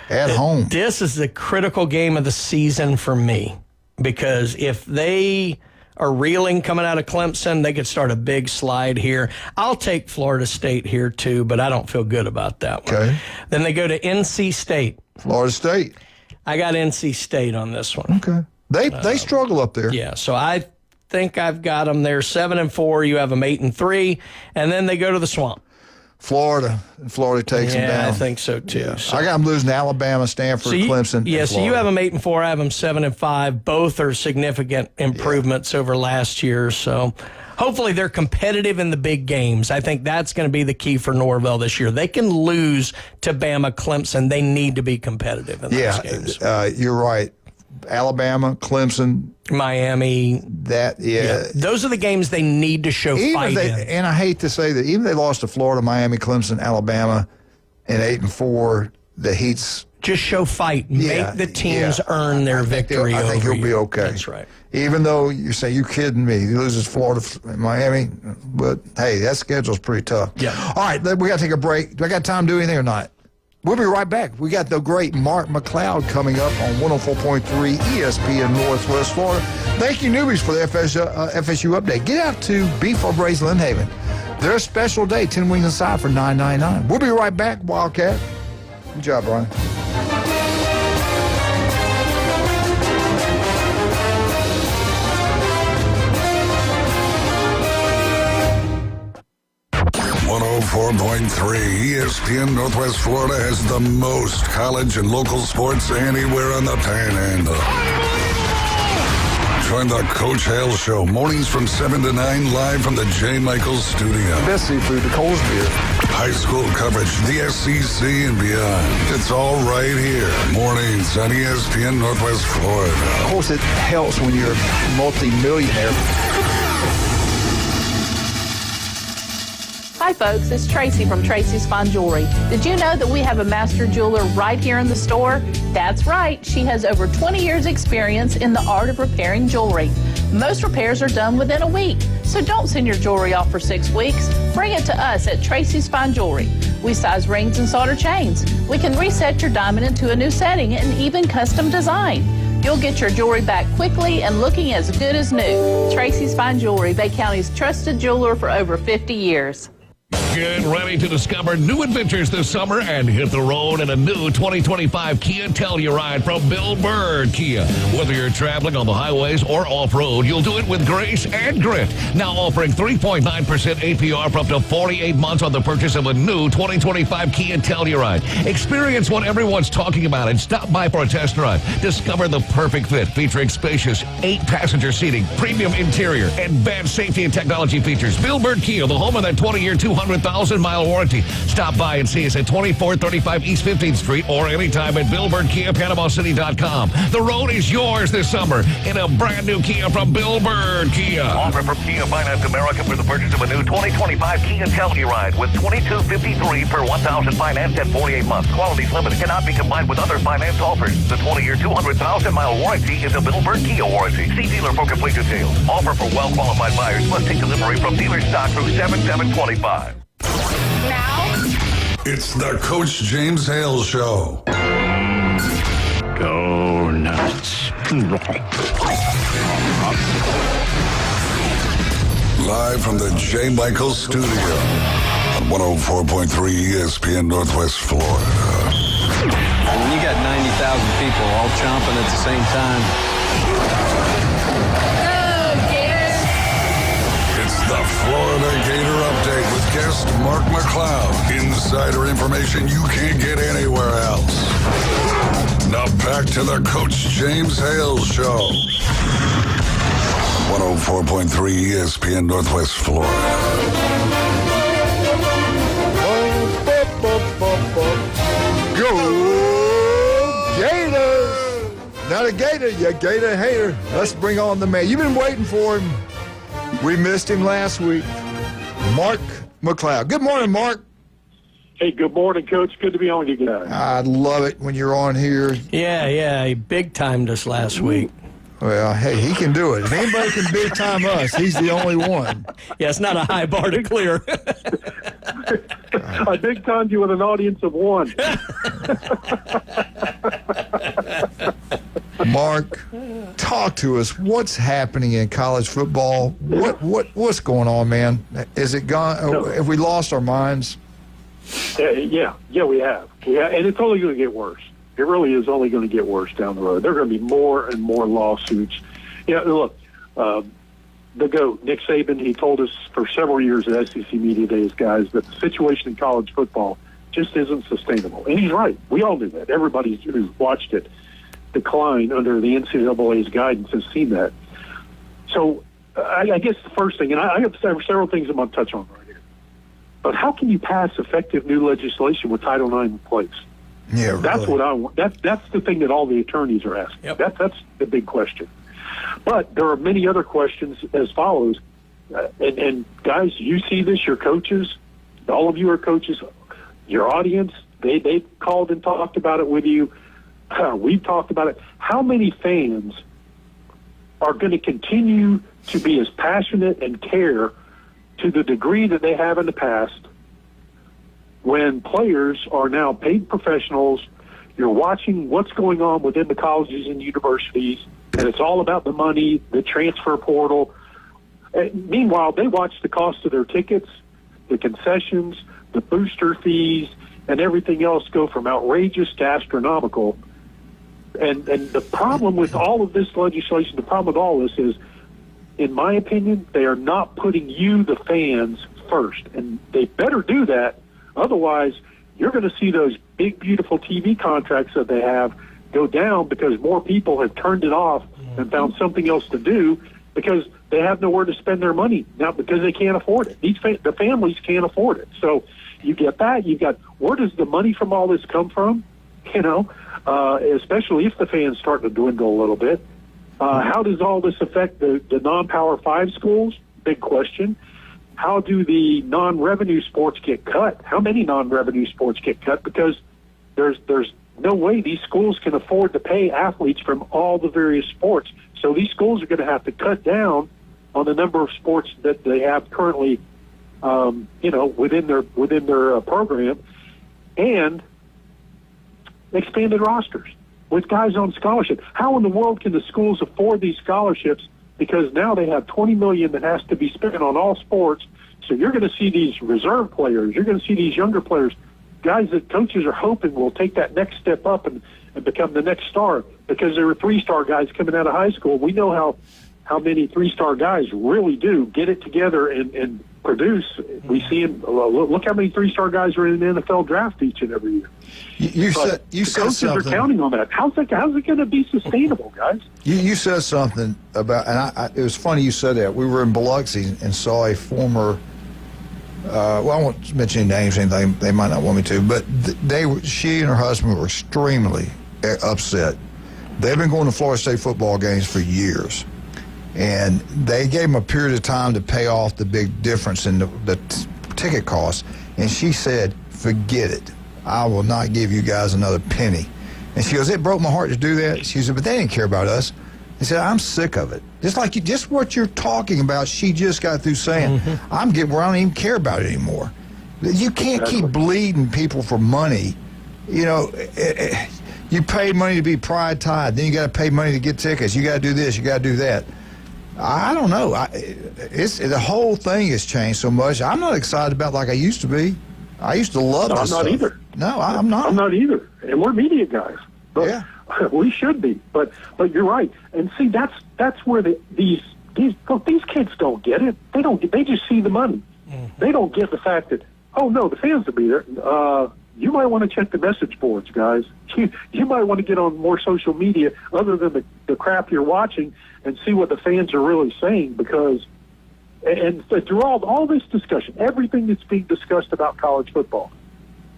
at home. This is the critical game of the season for me because if they are reeling coming out of Clemson, they could start a big slide here. I'll take Florida State here too, but I don't feel good about that one. Okay. Then they go to NC State. Florida State. I got NC State on this one. Okay. They struggle up there. Yeah, so I think I've got them there 7-4. You have them 8-3, and then they go to the Swamp. Florida takes them down. Yeah, I think so too. Yeah. So. I got them losing to Alabama, Stanford, Clemson. Yeah, and so you have them 8-4. I have them 7-5. Both are significant improvements over last year. So hopefully they're competitive in the big games. I think that's going to be the key for Norvell this year. They can lose to Bama, Clemson. They need to be competitive in those games. You're right. Alabama, Clemson, Miami. Those are the games they need to show fight in. And I hate to say that, even they lost to Florida, Miami, Clemson, Alabama, and 8-4. The Heat's just show fight. Make the teams earn their victory. I think he'll be okay. That's right. Even though you say you kidding me, he loses Florida, Miami, but hey, that schedule's pretty tough. Yeah. All right, we got to take a break. Do I got time to do anything or not? We'll be right back. We got the great Mark McLeod coming up on 104.3 ESPN Northwest Florida. Thank you, newbies, for the FSU update. Get out to Beef O'Brae's Lynn Haven. Their special day, 10 wings aside for $9.99. We'll be right back, Wildcat. Good job, Brian. 104.3 ESPN Northwest Florida has the most college and local sports anywhere on the Panhandle. Join the Coach Hale Show, mornings from 7 to 9, live from the J. Michaels studio. Best seafood, the Coles beer. High school coverage, the SEC and beyond. It's all right here. Mornings on ESPN Northwest Florida. Of course, it helps when you're a multi-millionaire. Hi folks, it's Tracy from Tracy's Fine Jewelry. Did you know that we have a master jeweler right here in the store? That's right, she has over 20 years experience in the art of repairing jewelry. Most repairs are done within a week, so don't send your jewelry off for 6 weeks. Bring it to us at Tracy's Fine Jewelry. We size rings and solder chains. We can reset your diamond into a new setting and even custom design. You'll get your jewelry back quickly and looking as good as new. Tracy's Fine Jewelry, Bay County's trusted jeweler for over 50 years. Get ready to discover new adventures this summer and hit the road in a new 2025 Kia Telluride from Bill Bird Kia. Whether you're traveling on the highways or off-road, you'll do it with grace and grit. Now offering 3.9% APR for up to 48 months on the purchase of a new 2025 Kia Telluride. Experience what everyone's talking about and stop by for a test drive. Discover the perfect fit featuring spacious 8-passenger seating, premium interior, and advanced safety and technology features. Bill Bird Kia, the home of that 20-year, 200,000-mile warranty. Stop by and see us at 2435 East 15th Street or anytime at BillBirdKiaPanamaCity.com. The road is yours this summer in a brand new Kia from Bill Bird Kia. Offer from Kia Finance America for the purchase of a new 2025 Kia Telluride with $2,253 per $1,000 financed at 48 months. Qualities limited. Cannot be combined with other finance offers. The 20-year, 200,000-mile warranty is a Bill Bird Kia warranty. See dealer for complete details. Offer for well-qualified buyers. Must take delivery from dealer stock through 7/7/25. Now, It's the Coach James Hale Show. Go nuts. Live from the J. Michaels studio on 104.3 ESPN Northwest Florida. When you got 90,000 people all chomping at the same time. It's the Florida Gator Update with guest Mark McLeod. Insider information you can't get anywhere else. Now back to the Coach James Hale Show. 104.3 ESPN Northwest Florida. Go Gators! Not a Gator, you Gator hater. Let's bring on the man. You've been waiting for him. We missed him last week. Mark McLeod. Good morning, Mark. Hey, good morning, Coach. Good to be on you guys. I love it when you're on here. Yeah, he big-timed us last week. Well, hey, he can do it. If anybody can big-time us, he's the only one. Yeah, it's not a high bar to clear. I big-timed you with an audience of one. Mark, talk to us. What's happening in college football? What's going on, man? Is it gone? Have we lost our minds? Yeah, we have. And it's only going to get worse. It really is only going to get worse down the road. There are going to be more and more lawsuits. Look, the GOAT, Nick Saban, he told us for several years at SEC Media Days, guys, that the situation in college football just isn't sustainable. And he's right. We all knew that. Everybody who's watched it decline under the NCAA's guidance has seen that. So I guess the first thing, and I have several things I'm going to touch on right here, but how can you pass effective new legislation with Title IX in place? Yeah, really. That's what I want. That's the thing that all the attorneys are asking. Yep. That's the big question. But there are many other questions as follows. And guys, you see this, your coaches, all of you are coaches, your audience, they've called and talked about it with you. We've talked about it. How many fans are going to continue to be as passionate and care to the degree that they have in the past when players are now paid professionals? You're watching what's going on within the colleges and universities, and it's all about the money, the transfer portal. And meanwhile, they watch the cost of their tickets, the concessions, the booster fees, and everything else go from outrageous to astronomical. And the problem with all of this legislation, the problem with all this is, in my opinion, they are not putting you, the fans, first. And they better do that. Otherwise, you're going to see those big, beautiful TV contracts that they have go down because more people have turned it off and found something else to do because they have nowhere to spend their money now because they can't afford it. The families can't afford it. So you get that. You've got, where does the money from all this come from? Especially if the fans start to dwindle a little bit. How does all this affect the non-Power 5 schools? Big question. How do the non-revenue sports get cut? How many non-revenue sports get cut? Because there's no way these schools can afford to pay athletes from all the various sports. So these schools are going to have to cut down on the number of sports that they have currently, within their program, and expanded rosters with guys on scholarship. How in the world can the schools afford these scholarships? Because now they have $20 million that has to be spent on all sports. So you're going to see these reserve players. You're going to see these younger players, guys that coaches are hoping will take that next step up and become the next star because there were 3-star guys coming out of high school. We know how many 3-star guys really do get it together and produce. We see them. Look how many 3-star guys are in the NFL draft each and every year. You said coaches something. are counting on that. How's it going to be sustainable, guys? You said something about, and it was funny you said that. We were in Biloxi and saw a former. I won't mention any names or anything. They might not want me to, but she and her husband were extremely upset. They've been going to Florida State football games for years, and they gave them a period of time to pay off the big difference in the ticket costs. And she said, "Forget it. I will not give you guys another penny." And she goes, "It broke my heart to do that." She said, "But they didn't care about us." He said, "I'm sick of it." Just what you're talking about, she just got through saying. I'm getting where I don't even care about it anymore. You can't keep bleeding people for money. You pay money to be pride tied, then you got to pay money to get tickets. You got to do this, you got to do that. I don't know. The whole thing has changed so much. I'm not excited about it like I used to be. I used to love this stuff. I'm not either. No, I'm not. I'm not either. And we're media guys. But yeah. We should be, but you're right. And see, that's where these kids don't get it. They just see the money. They don't get the fact that, oh no, the fans will be there. You might want to check the message boards, guys. You might want to get on more social media other than the crap you're watching and see what the fans are really saying. Because and through all this discussion, everything that's being discussed about college football,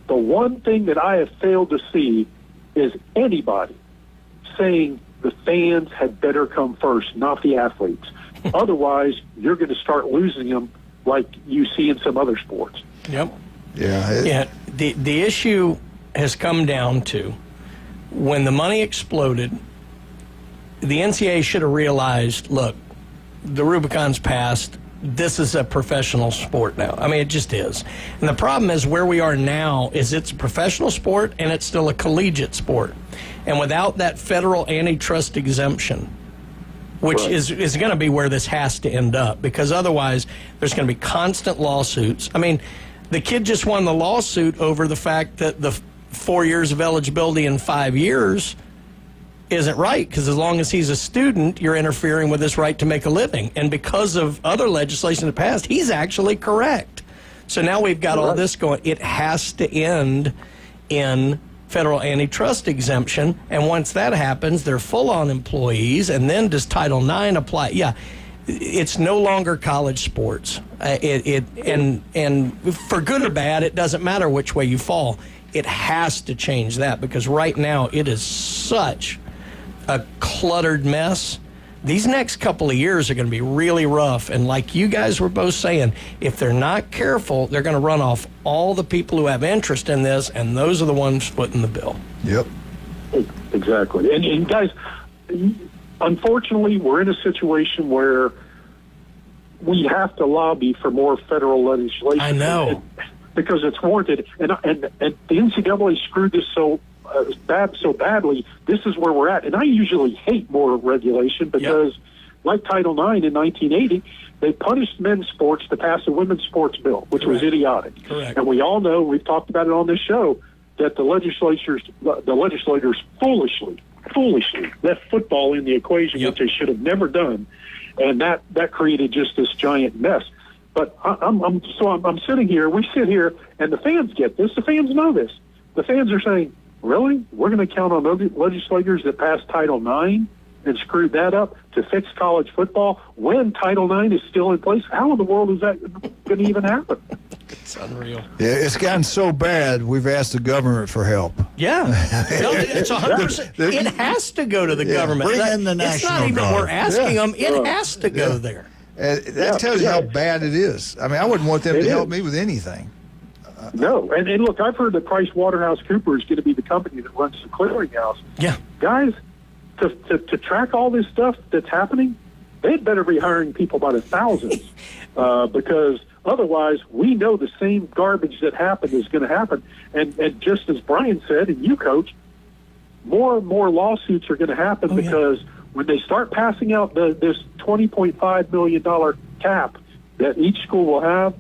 the one thing that I have failed to see is anybody saying the fans had better come first, not the athletes. Otherwise, you're going to start losing them like you see in some other sports. Yep. Yeah. The issue has come down to when the money exploded, the NCAA should have realized, look, the Rubicon's passed. this is a professional sport now. I mean, it just is. And the problem is where we are now is it's a professional sport and it's still a collegiate sport. And without that federal antitrust exemption, which is going to be where this has to end up, because otherwise there's going to be constant lawsuits. I mean, the kid just won the lawsuit over the fact that the 4 years of eligibility in 5 years isn't right, because as long as he's a student, you're interfering with his right to make a living. And because of other legislation in the past, he's actually correct. So now we've got all this going. It has to end in federal antitrust exemption, and once that happens, they're full-on employees, and then does Title IX apply? Yeah, it's no longer college sports. And for good or bad, it doesn't matter which way you fall. It has to change that, because right now it is such a cluttered mess. These next couple of years are going to be really rough, and like you guys were both saying, if they're not careful, they're going to run off all the people who have interest in this, and those are the ones footing the bill. Yep. Exactly. And guys, unfortunately, we're in a situation where we have to lobby for more federal legislation. I know. Because it's warranted. And the NCAA screwed this so badly. This is where we're at. And I usually hate more regulation because, like Title IX in 1980, they punished men's sports to pass a women's sports bill, which was idiotic. Correct. And we all know, we've talked about it on this show, that the legislators foolishly left football in the equation, which they should have never done. And that created just this giant mess. But I'm sitting here, we sit here, and the fans get this. The fans know this. The fans are saying, really? We're going to count on legislators that passed Title IX and screwed that up to fix college football when Title IX is still in place? How in the world is that going to even happen? It's unreal. Yeah, it's gotten so bad, we've asked the government for help. Yeah. No, it's 100%. It has to go to the government. Bring in the it's not National even Guard. we're asking them. It has to go there. That tells you how bad it is. I mean, I wouldn't want them to help me with anything. No, and look, I've heard that Price Waterhouse Cooper is going to be the company that runs the clearinghouse. Yeah, guys, to track all this stuff that's happening, they'd better be hiring people by the thousands, because otherwise, we know the same garbage that happened is going to happen. And just as Brian said, and you, Coach, more and more lawsuits are going to happen because when they start passing out this $20.5 million cap that each school will have,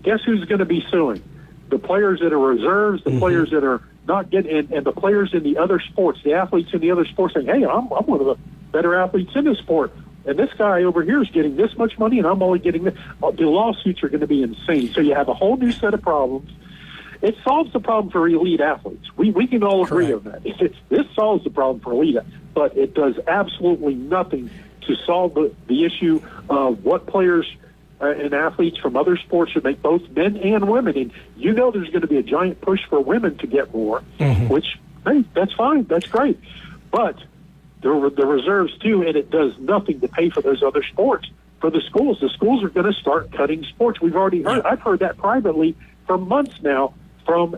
guess who's going to be suing? The players that are reserves, the players that are not getting, and the players in the other sports, the athletes in the other sports saying, hey, I'm one of the better athletes in this sport, and this guy over here is getting this much money, and I'm only getting this. The lawsuits are going to be insane. So you have a whole new set of problems. It solves the problem for elite athletes. We can all agree on that. This solves the problem for elite, but it does absolutely nothing to solve the issue of what players and athletes from other sports should make, both men and women. And you know there's going to be a giant push for women to get more, which, hey, that's fine. That's great. But the reserves, too, and it does nothing to pay for those other sports. For the schools are going to start cutting sports. We've already heard. I've heard that privately for months now from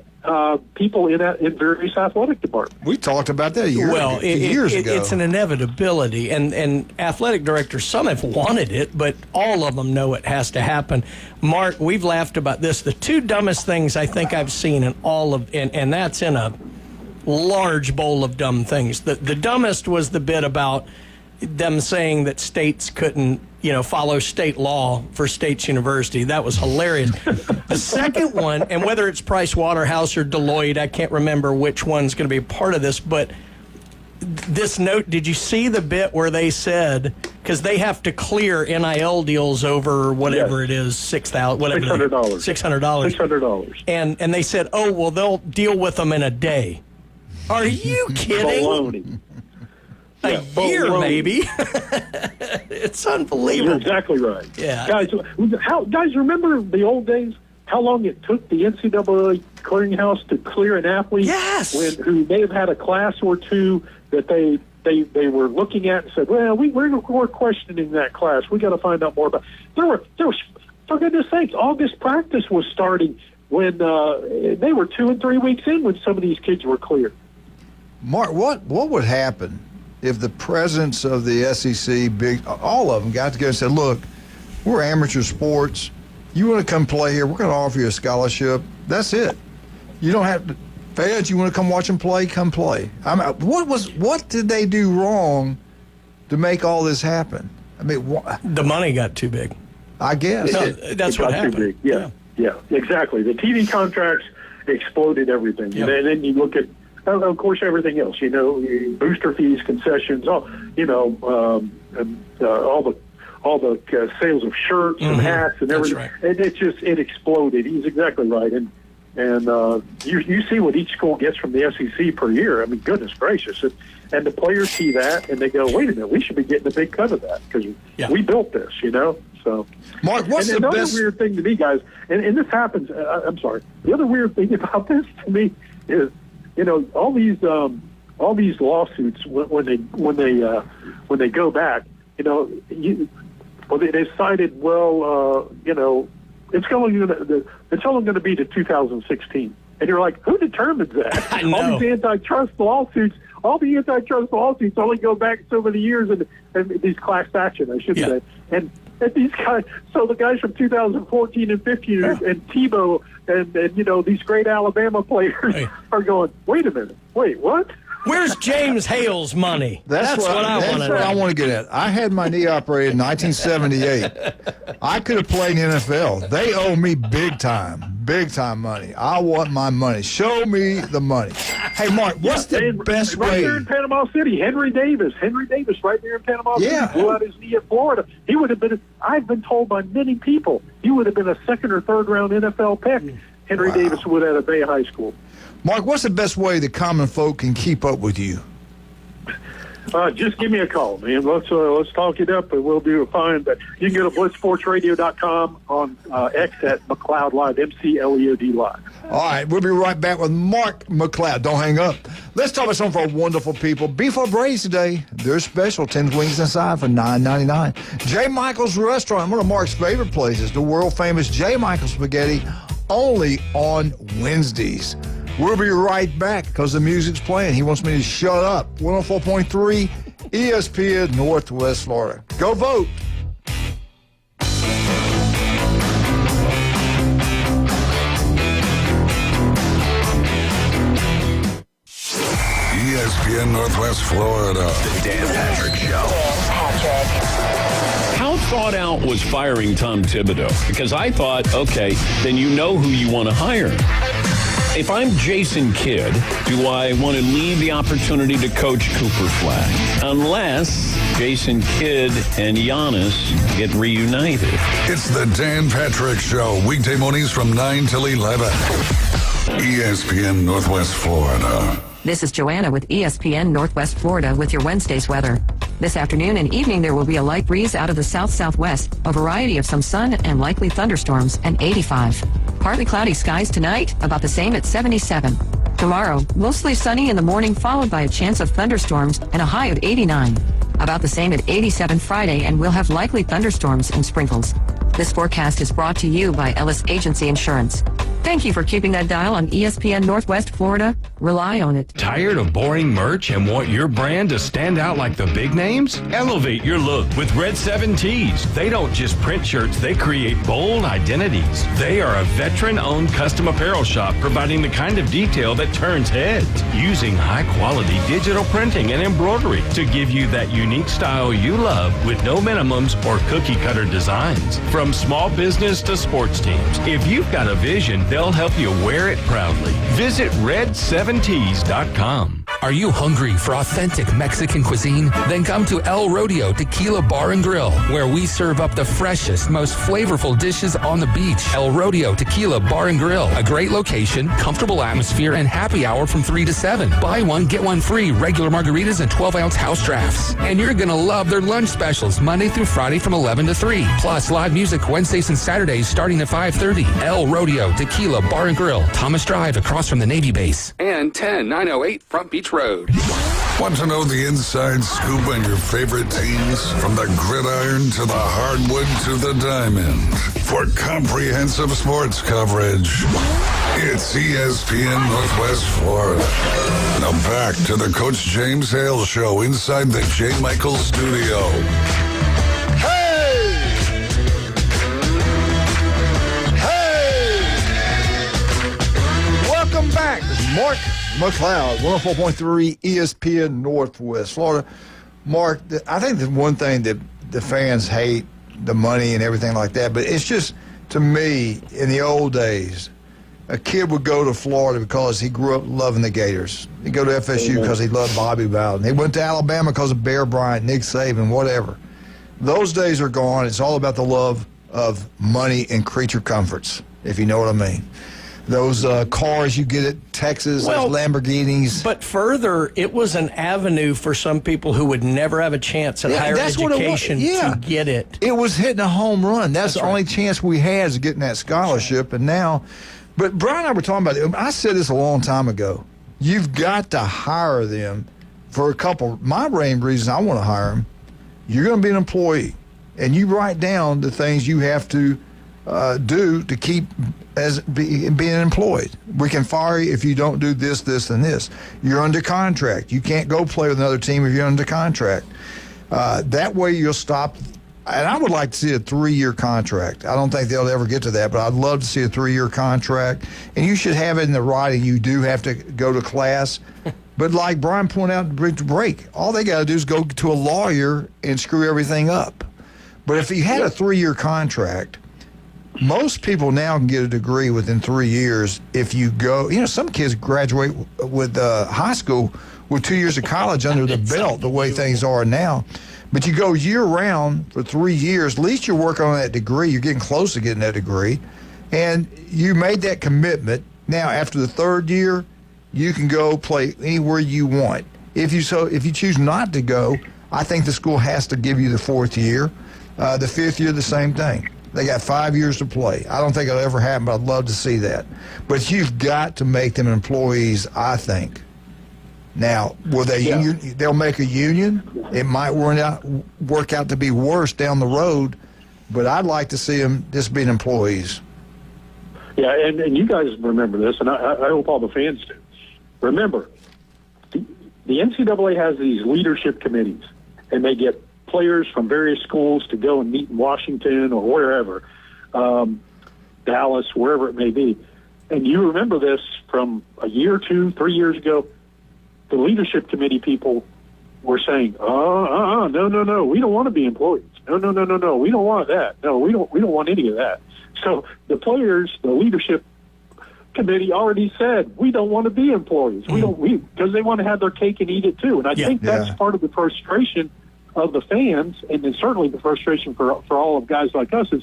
people in various athletic departments. We talked about that years ago. It's an inevitability, and athletic directors, some have wanted it, but all of them know it has to happen. Mark, we've laughed about this. The two dumbest things I think I've seen in all of, and that's in a large bowl of dumb things. The dumbest was the bit about them saying that states couldn't, follow state law for State's University. That was hilarious. The second one, and whether it's Price Waterhouse or Deloitte, I can't remember which one's going to be a part of this, but this note, did you see the bit where they said, because they have to clear NIL deals over whatever it is, $600, whatever. $600. And they said, oh, well, they'll deal with them in a day. Are you kidding? Baloney. A year, maybe. It's unbelievable. You're exactly right. Yeah. Guys, remember the old days? How long it took the NCAA clearinghouse to clear an athlete? Yes. Who may have had a class or two that they were looking at and said, well, we're questioning that class. We got to find out more about. There was, for goodness sakes, August practice was starting when they were 2 and 3 weeks in when some of these kids were cleared. Mark, what would happen if the presidents of the SEC, all of them, got together and said, look, We're amateur sports. You want to come play here, we're going to offer you a scholarship. That's it. You don't have to. Fans, you want to come watch them play, come play. What did they do wrong to make all this happen? I mean, the money got too big. I guess. No, that's what happened. Too big. Yeah, exactly. The TV contracts exploded everything. Yep. And then you look at, of course, everything else, booster fees, concessions, all the sales of shirts and hats and everything. Right. It exploded. He's exactly right. And you see what each school gets from the SEC per year. I mean, goodness gracious. And the players see that, and they go, wait a minute, we should be getting a big cut of that because we built this, So, Mark, what's the another best weird thing to me, guys, and this happens, I'm sorry, the other weird thing about this to me is, all these lawsuits, when they go back, they decided, it's only going to be to 2016. And you're like, who determines that? I know. All the antitrust lawsuits only go back so many years, and these class action, I should say. And these guys, so the guys from 2014 and 15 and Tebow and these great Alabama players are going, wait a minute, wait, what? Where's James Hale's money? That's what I want to get at. I had my knee operated in 1978. I could have played in the NFL. They owe me big time money. I want my money. Show me the money. Hey, Mark, what's the best way? Right here in Panama City, Henry Davis right there in Panama City blew out his knee at Florida. He would have been, I've been told by many people, he would have been a second or third round NFL pick. Henry Davis would have at Bay High School. Mark, what's the best way the common folk can keep up with you? Just give me a call, man. Let's talk it up, and we'll do a fine. But you can go to blitzsportsradio.com on X at McLeod Live, McLeod Live. All right, we'll be right back with Mark McLeod. Don't hang up. Let's talk about something for our wonderful people. Beef or Braised today. They're special. 10 wings inside for $9.99. J. Michael's Restaurant, one of Mark's favorite places, the world-famous J. Michael's Spaghetti, only on Wednesdays. We'll be right back because the music's playing. He wants me to shut up. 104.3 ESPN Northwest Florida. Go vote. ESPN Northwest Florida. The Dan Patrick Show. How thought out was firing Tom Thibodeau? Because I thought, okay, then you know who you want to hire. If I'm Jason Kidd, do I want to leave the opportunity to coach Cooper Flag? Unless Jason Kidd and Giannis get reunited. It's the Dan Patrick Show, weekday mornings from 9 till 11. ESPN Northwest Florida. This is Joanna with ESPN Northwest Florida with your Wednesday's weather. This afternoon and evening, there will be a light breeze out of the south-southwest, a variety of some sun and likely thunderstorms, and 85. Partly cloudy skies tonight, about the same at 77. Tomorrow, mostly sunny in the morning, followed by a chance of thunderstorms and a high of 89. About the same at 87 Friday, and we'll have likely thunderstorms and sprinkles. This forecast is brought to you by Ellis Agency Insurance. Thank you for keeping that dial on ESPN Northwest Florida. Rely on it. Tired of boring merch and want your brand to stand out like the big names? Elevate your look with Red 7 Tees. They don't just print shirts, they create bold identities. They are a veteran-owned custom apparel shop providing the kind of detail that turns heads, using high-quality digital printing and embroidery to give you that unique style you love with no minimums or cookie-cutter designs. From small business to sports teams, if you've got a vision, they'll help you wear it proudly. Visit red7tees.com. Are you hungry for authentic Mexican cuisine? Then come to El Rodeo Tequila Bar and Grill, where we serve up the freshest, most flavorful dishes on the beach. El Rodeo Tequila Bar and Grill, a great location, comfortable atmosphere, and happy hour from 3 to 7. Buy one, get one free, regular margaritas and 12-ounce house drafts. And you're going to love their lunch specials Monday through Friday from 11 to 3. Plus live music Wednesdays and Saturdays starting at 5:30. El Rodeo Tequila Bar and Grill, Thomas Drive across from the Navy base. And 10908 Front Beach Road. Want to know the inside scoop on your favorite teams? From the gridiron to the hardwood to the diamond. For comprehensive sports coverage, it's ESPN Northwest Florida. Now back to the Coach James Hale Show inside the J. Michael studio. Mark McLeod, 104.3 ESPN Northwest Florida. Mark, I think the one thing that the fans hate, the money and everything like that, but it's just, to me, in the old days, a kid would go to Florida because he grew up loving the Gators. He'd go to FSU because he loved Bobby Bowden. He went to Alabama because of Bear Bryant, Nick Saban, whatever. Those days are gone. It's all about the love of money and creature comforts, if you know what I mean. Those cars you get at Texas, those Lamborghinis. But further, it was an avenue for some people who would never have a chance at higher education to get it. It was hitting a home run. That's the only chance we had is getting that scholarship. And now, but Brian and I were talking about it. I said this a long time ago. You've got to hire them for a couple. My main reason I want to hire them, you're going to be an employee. And you write down the things you have to do to keep being employed. We can fire you if you don't do this, this, and this. You're under contract. You can't go play with another team if you're under contract. That way you'll stop. And I would like to see a 3-year contract. I don't think they'll ever get to that, but I'd love to see a 3-year contract. And you should have it in the writing. You do have to go to class. But like Brian pointed out at the break, all they got to do is go to a lawyer and screw everything up. But if you had a 3-year contract, most people now can get a degree within 3 years if you go. You know, some kids graduate with high school with 2 years of college under the belt, the way things are now. But you go year-round for 3 years, at least you're working on that degree. You're getting close to getting that degree. And you made that commitment. Now, after the 3rd year, you can go play anywhere you want. If you choose not to go, I think the school has to give you the 4th year. The 5th year, the same thing. They got 5 years to play. I don't think it'll ever happen, but I'd love to see that. But you've got to make them employees, I think. Now, will they they'll make a union. It might work out to be worse down the road, but I'd like to see them just being employees. Yeah, and you guys remember this, and I hope all the fans do. Remember, the NCAA has these leadership committees, and they get players from various schools to go and meet in Washington or wherever, Dallas, wherever it may be. And you remember this from a year, 2, 3 years ago. The leadership committee people were saying, no, we don't want to be employees. No, we don't want that. No, we don't want any of that. So the players, the leadership committee already said, we don't want to be employees. Because they want to have their cake and eat it too. And I think that's part of the frustration of the fans, and then certainly the frustration for all of guys like us is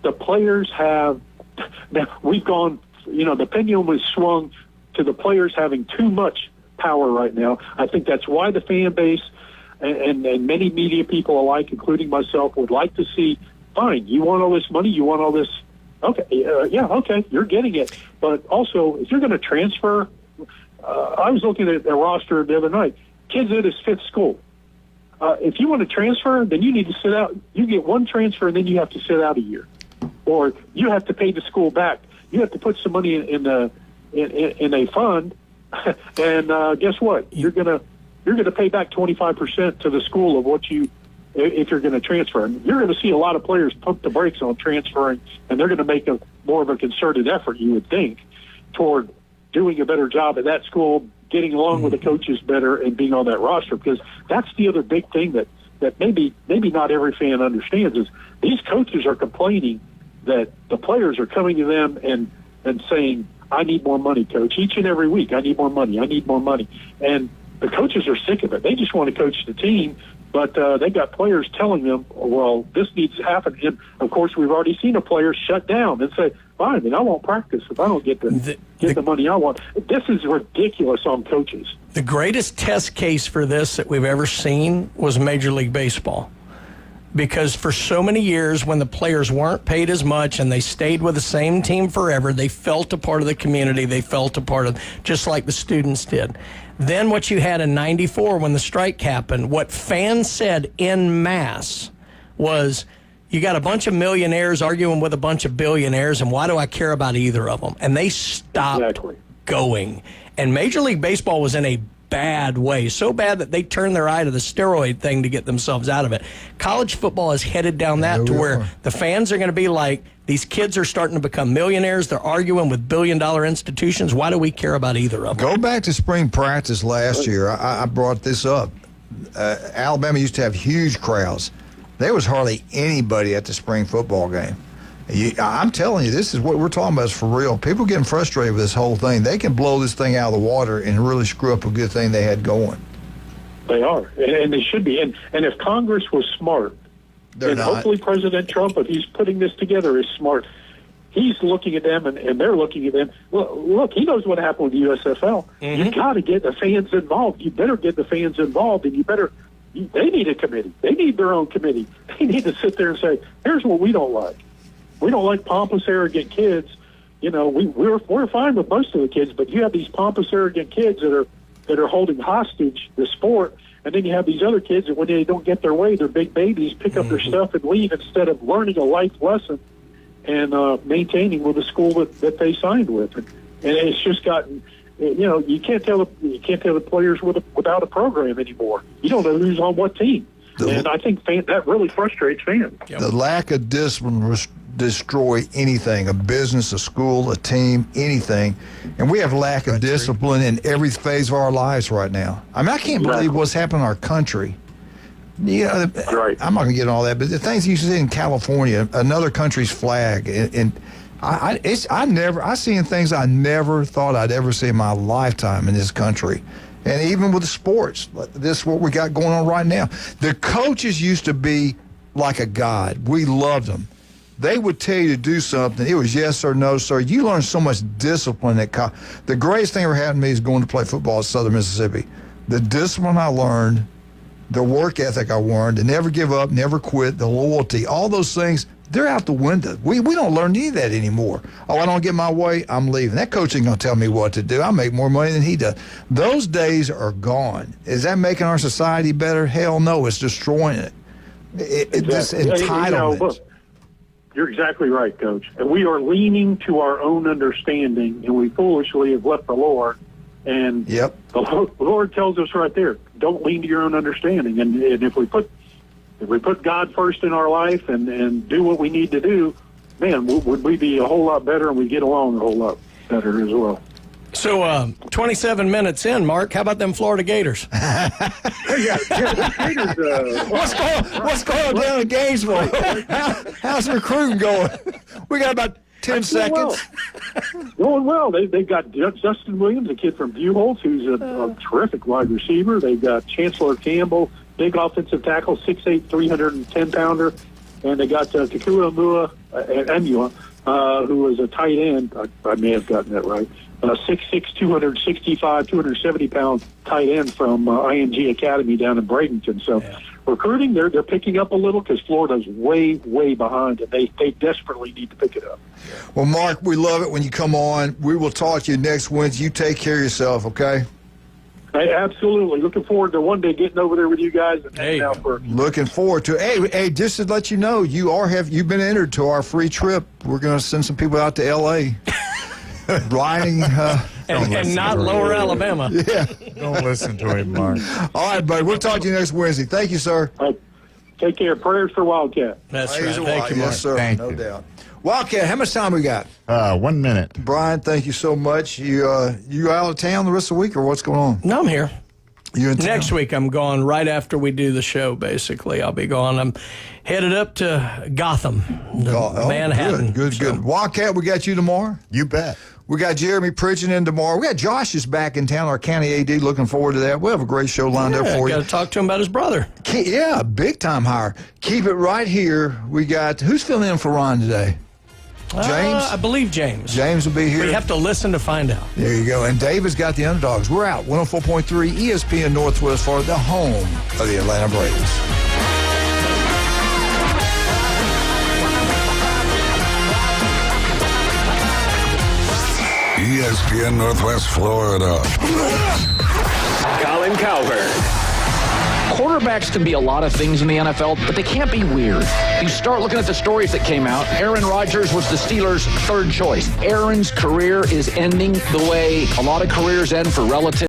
the players have. Now we've gone, the pendulum has swung to the players having too much power right now. I think that's why the fan base and many media people alike, including myself, would like to see. Fine, you want all this money, you want all this. Okay, okay, you're getting it. But also, if you're going to transfer, I was looking at the roster the other night. Kids at his 5th school. If you want to transfer, then you need to sit out. You get one transfer, and then you have to sit out a year, or you have to pay the school back. You have to put some money in a fund, and guess what? You're gonna pay back 25% to the school of what you, if you're going to transfer. And you're going to see a lot of players pump the brakes on transferring, and they're going to make more of a concerted effort, you would think, toward doing a better job at that school, getting along with the coaches better, and being on that roster. Because that's the other big thing that maybe not every fan understands is these coaches are complaining that the players are coming to them and saying, I need more money, coach. Each and every week, I need more money. I need more money. And the coaches are sick of it. They just want to coach the team, but they got players telling them, well, this needs to happen. And, of course, we've already seen a player shut down and say, fine, then I won't practice if I don't get the money I want. This is ridiculous on coaches. The greatest test case for this that we've ever seen was Major League Baseball. Because for so many years, when the players weren't paid as much and they stayed with the same team forever, they felt a part of the community. They felt a part of, just like the students did. Then what you had in '94 when the strike happened, what fans said en masse was, you got a bunch of millionaires arguing with a bunch of billionaires, and why do I care about either of them? And they stopped going. And Major League Baseball was in a bad way, so bad that they turn their eye to the steroid thing to get themselves out of it. College football is headed down that to where the fans are going to be like, these kids are starting to become millionaires. They're arguing with billion-dollar institutions. Why do we care about either of them? Go back to spring practice last year. I brought this up. Alabama used to have huge crowds. There was hardly anybody at the spring football game. I'm telling you, this is what we're talking about is for real. People getting frustrated with this whole thing. They can blow this thing out of the water and really screw up a good thing they had going. They are, and they should be. And if Congress was smart, and hopefully President Trump, if he's putting this together, is smart, he's looking at them and they're looking at them. Well, look, he knows what happened with the USFL. Mm-hmm. You've got to get the fans involved. You better get the fans involved, and they need a committee. They need their own committee. They need to sit there and say, here's what we don't like. We don't like pompous, arrogant kids. You know, we're fine with most of the kids, but you have these pompous, arrogant kids that are holding hostage the sport, and then you have these other kids that when they don't get their way, they're big babies, pick up their stuff and leave instead of learning a life lesson and maintaining with the school that they signed with. And it's just gotten, you can't tell the players without a program anymore. You don't know who's on what team. And I think that really frustrates fans. The lack of discipline destroy anything, a business, a school, a team, anything. And we have lack of discipline in every phase of our lives right now. I mean, I can't believe what's happened in our country. Yeah, I'm not going to get into all that, but the things you see in California, another country's flag, and I seen things I never thought I'd ever see in my lifetime in this country. And even with the sports, this is what we got going on right now. The coaches used to be like a god. We loved them. They would tell you to do something. It was yes or no, sir. You learn so much discipline at college. The greatest thing ever happened to me is going to play football at Southern Mississippi. The discipline I learned, the work ethic I learned, to never give up, never quit, the loyalty, all those things, they're out the window. We don't learn any of that anymore. Oh, I don't get my way, I'm leaving. That coach ain't going to tell me what to do. I make more money than he does. Those days are gone. Is that making our society better? Hell no, it's destroying it. This entitlement. You're exactly right, Coach. And we are leaning to our own understanding, and we foolishly have left the Lord. And the Lord tells us right there, don't lean to your own understanding. And if we put God first in our life and do what we need to do, man, would we be a whole lot better, and we get along a whole lot better as well. So 27 minutes in, Mark, how about them Florida Gators? Gators. What's going down in Gainesville? How's the recruiting going? We got about 10 seconds. Going well. They've got Justin Williams, a kid from Buchholz, who's a terrific wide receiver. They've got Chancellor Campbell, big offensive tackle, 6'8", 310-pounder. And they got Kakua Emua, who was a tight end. I may have gotten that right. 6'6", 265, 270-pound tight end from IMG Academy down in Bradenton. So recruiting, they're picking up a little because Florida's way, way behind, and they desperately need to pick it up. Well, Mark, we love it when you come on. We will talk to you next Wednesday. You take care of yourself, okay? Hey, absolutely. Looking forward to one day getting over there with you guys. And looking forward to it. Hey, just to let you know, you've been entered to our free trip. We're going to send some people out to L.A. Riding and not Lower Alabama. Yeah. Don't listen to him, Mark. All right, buddy. We'll talk to you next Wednesday. Thank you, sir. Take care. Prayers for Wildcat. That's right. Thank you, Mark. Yes, sir. Thank no you. doubt. Wildcat, how much time we got? 1 minute. Brian, thank you so much. You out of town the rest of the week, or what's going on? No, I'm here. You in town? Next week, I'm gone right after we do the show, basically. I'll be gone. I'm headed up to Gotham, Manhattan. Good. Wildcat, we got you tomorrow? You bet. We got Jeremy Pridgeon in tomorrow. We got Josh is back in town, our county AD. Looking forward to that. We'll have a great show lined up for you. Got to talk to him about his brother. Yeah, big time hire. Keep it right here. We got, who's filling in for Ron today? James? I believe James. James will be here. We have to listen to find out. There you go. And David's got the underdogs. We're out. 104.3 ESPN Northwest Florida, the home of the Atlanta Braves. ESPN Northwest Florida. Colin Cowherd. Quarterbacks can be a lot of things in the NFL, but they can't be weird. You start looking at the stories that came out. Aaron Rodgers was the Steelers' third choice. Aaron's career is ending the way a lot of careers end for relatives.